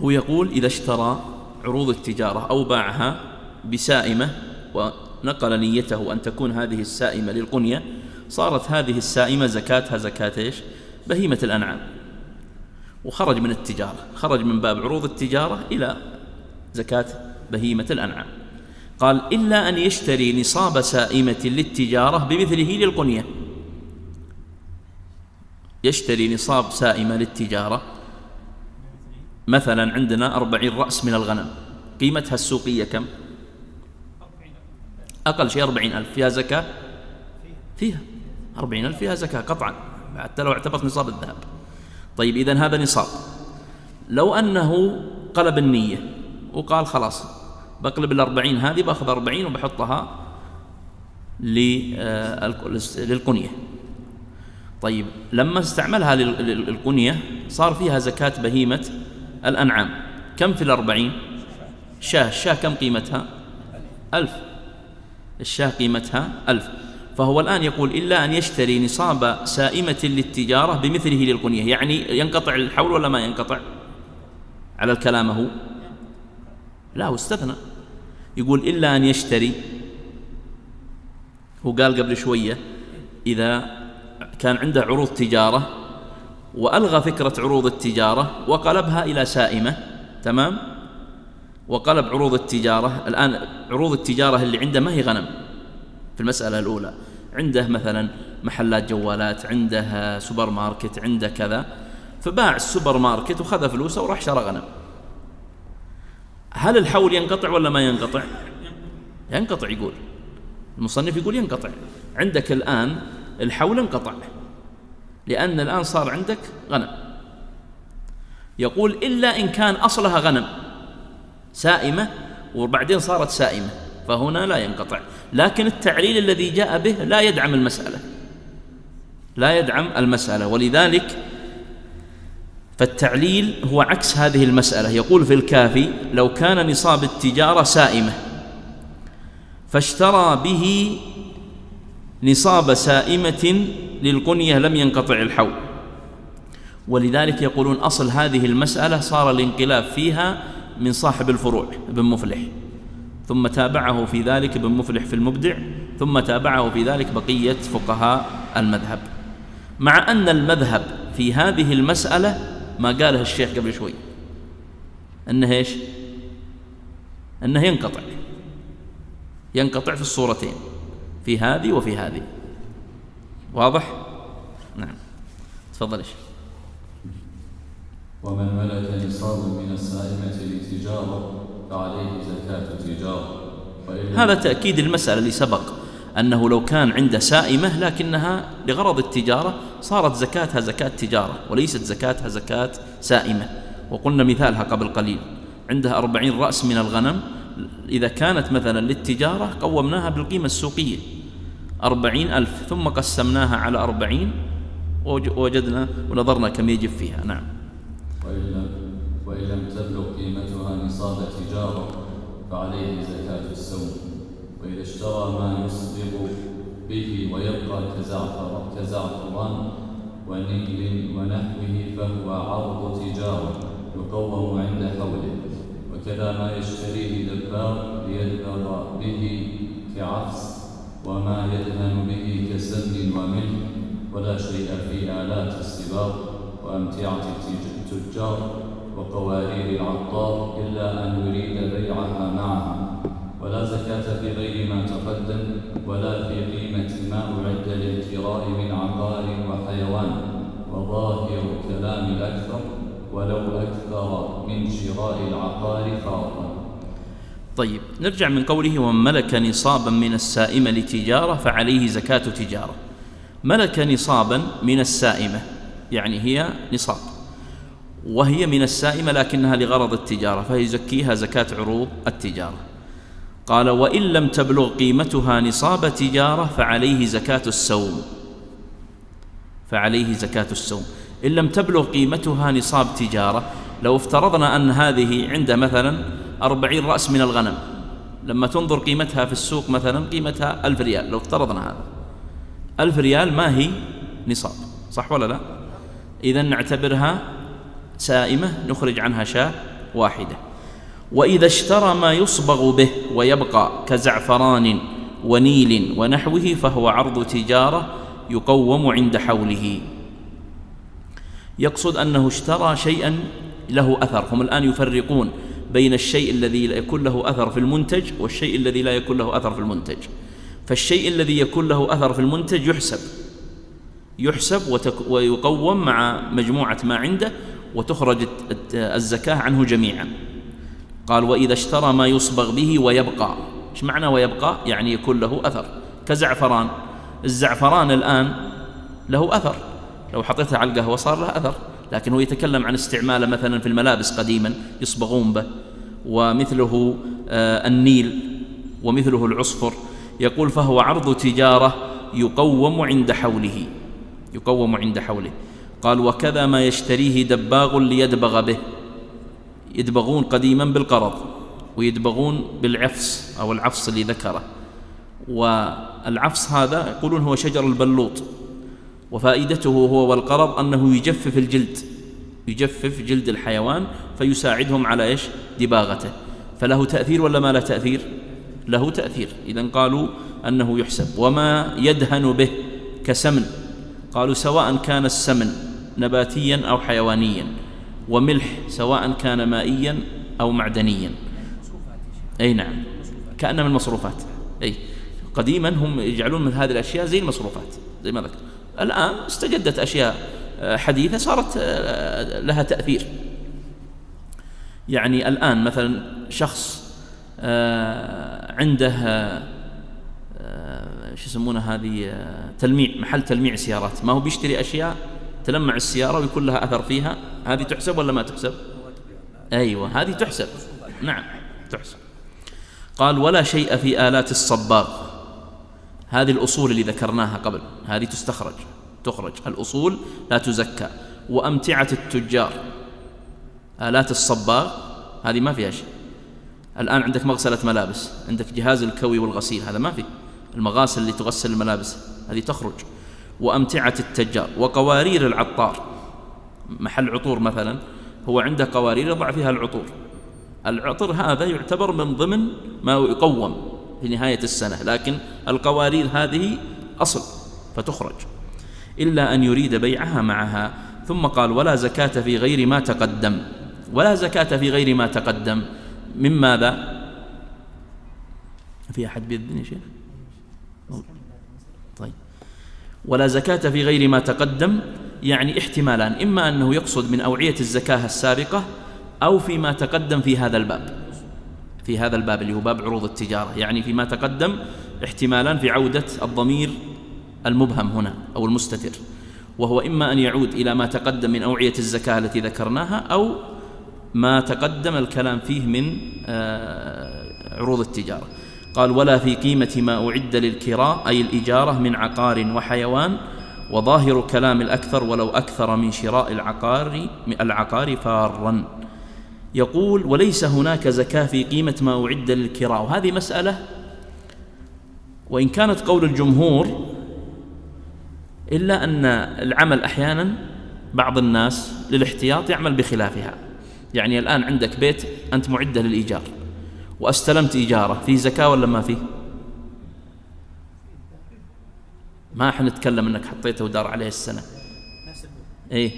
هو يقول إذا اشترى عروض التجارة أو باعها بسائمة ونقل نيته أن تكون هذه السائمة للقنية، صارت هذه السائمة زكاتها زكاة إيش؟ بهيمة الأنعام، وخرج من التجارة، خرج من باب عروض التجارة إلى زكاة بهيمة الأنعام. قال إلا أن يشتري نصاب سائمة للتجارة بمثله للقنية، يشتري نصاب سائمة للتجارة، مثلا عندنا 40 رأس من الغنم، قيمتها السوقية كم؟ أقل شيء 40,000، فيها زكاة؟ فيها 40,000 فيها زكاة قطعا، حتى لو اعتبرت نصاب الذهب. طيب إذن هذا نصاب. لو أنه قلب النية وقال خلاص بقلب 40 هذه، بأخذ 40 وبحطها للقنية. طيب لما استعملها للقنية صار فيها زكاة بهيمة الأنعام، كم في 40؟ شاة. الشاة كم قيمتها؟ 1000. الشاة قيمتها 1000، فهو الآن يقول إلا أن يشتري نصاب سائمة للتجارة بمثله للقنية، يعني ينقطع الحول ولا ما ينقطع على الكلام؟ هو لا، هو استثنى، يقول إلا أن يشتري. هو قال قبل شوية إذا كان عنده عروض تجارة وألغى فكرة عروض التجارة وقلبها إلى سائمة، تمام، وقلب عروض التجارة. الآن عروض التجارة اللي عنده ما هي غنم في المسألة الأولى، عنده مثلا محلات جوالات، عنده سوبر ماركت، عنده كذا، فباع السوبر ماركت وخذ فلوسه وراح شرى غنم. هل الحول ينقطع ولا ما ينقطع؟ ينقطع. يقول المصنف يقول ينقطع. عندك الآن الحول انقطع لأن الآن صار عندك غنم. يقول إلا إن كان أصلها غنم سائمة وبعدين صارت سائمة، فهنا لا ينقطع. لكن التعليل الذي جاء به لا يدعم المسألة، لا يدعم المسألة، ولذلك فالتعليل هو عكس هذه المسألة. يقول في الكافي: لو كان نصاب التجارة سائمة فاشترى به نصاب سائمة للقنية لم ينقطع الحول. ولذلك يقولون أصل هذه المسألة صار الانقلاب فيها من صاحب الفروع ابن مفلح، ثم تابعه في ذلك ابن مفلح في المبدع، ثم تابعه في ذلك بقية فقهاء المذهب، مع أن المذهب في هذه المسألة ما قاله الشيخ قبل شوي، أنه إيش؟ أنه ينقطع في الصورتين، في هذه وفي هذه. واضح؟ نعم. تفضل. إيش؟ ومن ملك نصاب من السائمة للتجارة فعليه زكاة تجارة. هذا تأكيد المسألة اللي سبق، أنه لو كان عنده سائمة لكنها لغرض التجارة صارت زكاتها زكاة تجارة وليست زكاتها زكاة سائمة. وقلنا مثالها قبل قليل، عندها 40 رأس من الغنم، إذا كانت مثلا للتجارة قومناها بالقيمة السوقية 40,000، ثم قسمناها على 40 ووجدنا ونظرنا كم يجب فيها. نعم. وإن لم تبلغ قيمتها نصاب تجارة فعليه زكاة السوم. وإذا اشترى ما يصدق به ويبقى كزعفران ونيل ونحوه فهو عرض تجارة يقوم عند حوله. وكذا ما يشتريه دبار ليدبر به كعفس وما يدهن به كسمن وملح، ولا شيء في آلات السباق وأمتعة التجار وقوارير العطار إلا أن يريد بيعها معها. ولا زكاة في غير ما تقدم ولا في قيمة ما أعد للكراء من عقار وحيوان، وظاهر كلام الأكثر ولو أكثر من شراء العقار فرقا. طيب، نرجع من قوله: ومن ملك نصابا من السائمة لتجارة فعليه زكاة تجارة. ملك نصابا من السائمة يعني هي نصاب وهي من السائمة لكنها لغرض التجارة، فيزكيها زكاة عروض التجارة. قال: وإن لم تبلغ قيمتها نصاب تجارة فعليه زكاة السوم. فعليه زكاة السوم. إن لم تبلغ قيمتها نصاب تجارة، لو افترضنا أن هذه عند مثلا 40 رأس من الغنم، لما تنظر قيمتها في السوق مثلا قيمتها 1000 ريال، لو افترضنا هذا 1000 ريال ما هي نصاب، صح ولا لا؟ إذن نعتبرها سائمة، نخرج عنها شاة واحدة. وإذا اشترى ما يصبغ به ويبقى كزعفران ونيل ونحوه فهو عرض تجارة يقوم عند حوله. يقصد أنه اشترى شيئا له أثر. هم الآن يفرقون بين الشيء الذي يكون له أثر في المنتج والشيء الذي لا يكون له أثر في المنتج. فالشيء الذي يكون له أثر في المنتج يحسب ويقوم مع مجموعة ما عنده وتخرج الزكاة عنه جميعا. قال: وإذا اشترى ما يصبغ به ويبقى. إيش معنى ويبقى؟ يعني يكون له أثر، كزعفران. الزعفران الآن له أثر، لو حطيته على القهوة صار له أثر، لكن هو يتكلم عن استعماله مثلا في الملابس قديما يصبغون به، ومثله النيل ومثله العصفر. يقول: فهو عرض تجارة يقوم عند حوله. قال: وكذا ما يشتريه دباغ ليدبغ به. يدبغون قديما بالقرض ويدبغون بالعفص أو العفص اللي ذكره، والعفص هذا يقولون هو شجر البلوط، وفائدته هو والقرض أنه يجفف الجلد، يجفف جلد الحيوان فيساعدهم على إيش؟ دباغته. فله تأثير ولا ما له تأثير؟ له تأثير. إذن قالوا أنه يحسب. وما يدهن به كسمن، قالوا سواء كان السمن نباتيا أو حيوانيا، وملح سواء كان مائيا أو معدنيا. أي نعم، كأنها من المصروفات. أي قديما هم يجعلون من هذه الأشياء زي المصروفات زي ما ذكر. الآن استجدت أشياء حديثة صارت لها تأثير. يعني الآن مثلا شخص عنده شو يسمونه هذه تلميع، محل تلميع سيارات، ما هو بيشتري أشياء تلمع السيارة ويكون لها أثر فيها، هذه تحسب ولا ما تحسب؟ أيوة هذه تحسب، نعم تحسب. قال ولا شيء في آلات الصباغ، هذه الأصول اللي ذكرناها قبل، هذه تخرج الأصول لا تزكى. وأمتعة التجار، آلات الصباغ هذه ما فيها شيء. الآن عندك مغسلة ملابس، عندك جهاز الكوي والغسيل، هذا ما في. المغاسل اللي تغسل الملابس هذه تخرج. وأمتعة التجار. وقوارير العطار، محل عطور مثلا هو عنده قوارير يضع فيها العطور، العطر هذا يعتبر من ضمن ما يقوم في نهاية السنة، لكن القوارير هذه أصل فتخرج إلا أن يريد بيعها معها. ثم قال ولا زكاة في غير ما تقدم. ولا زكاة في غير ما تقدم من ماذا؟ في أحد بيذن يا شيخ؟ طيب، ولا زكاة في غير ما تقدم يعني احتمالان، إما أنه يقصد من أوعية الزكاة السابقة أو فيما تقدم في هذا الباب، في هذا الباب اللي هو باب عروض التجارة. يعني فيما تقدم احتمالان في عودة الضمير المبهم هنا أو المستتر، وهو إما أن يعود إلى ما تقدم من أوعية الزكاة التي ذكرناها، أو ما تقدم الكلام فيه من عروض التجارة. قال ولا في قيمة ما أعد للكراء أي الإجارة من عقار وحيوان. وظاهر كلام الأكثر ولو أكثر من شراء العقار فارا. يقول وليس هناك زكاة في قيمة ما أعد للكراء، وهذه مسألة وإن كانت قول الجمهور، إلا أن العمل أحيانا بعض الناس للاحتياط يعمل بخلافها. يعني الآن عندك بيت أنت معدة للإيجار وأستلمت إيجارة، في زكاة ولا ما فيه؟ ما حنتكلم أنك حطيته ودار عليه السنة، إيه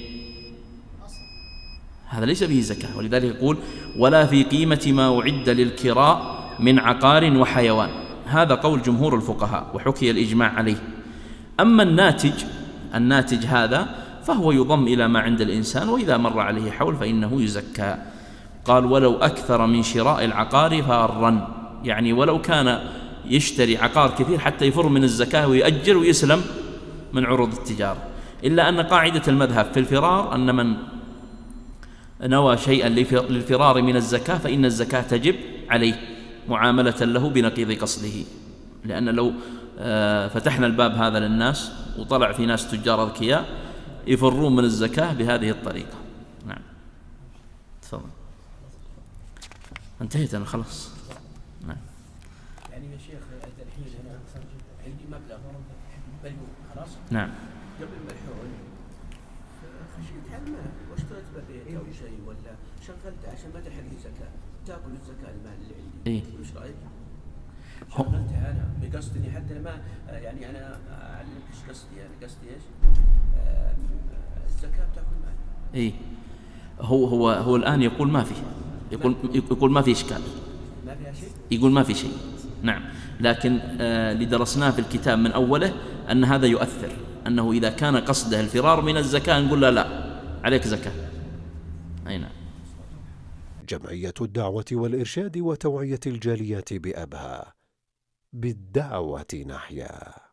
هذا ليس فيه زكاة. ولذلك يقول ولا في قيمة ما أعد للكراء من عقار وحيوان، هذا قول جمهور الفقهاء وحكي الإجماع عليه. أما الناتج هذا فهو يضم إلى ما عند الإنسان، وإذا مر عليه حول فإنه يزكى. قال ولو أكثر من شراء العقار فارا، يعني ولو كان يشتري عقار كثير حتى يفر من الزكاة ويأجر ويسلم من عروض التجارة. إلا أن قاعدة المذهب في الفرار أن من نوى شيئا للفرار من الزكاة فإن الزكاة تجب عليه معاملة له بنقيض قصده. لأن لو فتحنا الباب هذا للناس وطلع في ناس تجار أذكياء يفرون من الزكاة بهذه الطريقة. نعم تفضل. انتهيت أنا خلاص. نعم. يعني يا شيخ الحين أنا عندي مبلغ مليون خلاص. نعم. قبل الحول خشيت هل ما واشتريت ببيت أو شيء ولا شغلته عشان ما تحرق زكاة، تأكل الزكاة المال اللي عندي. إيه. وش رأيك؟ شغلتها أنا بقصدني حتى ما يعني أنا أعلمك إيش قصدي. أنا قصدي إيش؟ الزكاة بتأكل مال. إيه. هو الآن يقول ما فيه، يقول ما في إشكال، ما فيها شيء، يقول ما في شيء. نعم. لكن اللي درسناه في الكتاب من أوله أن هذا يؤثر، أنه إذا كان قصده الفرار من الزكاة نقول لا عليك زكاة. أي نعم. جمعية الدعوة والإرشاد وتوعية الجاليات بأبها، بالدعوة نحيا.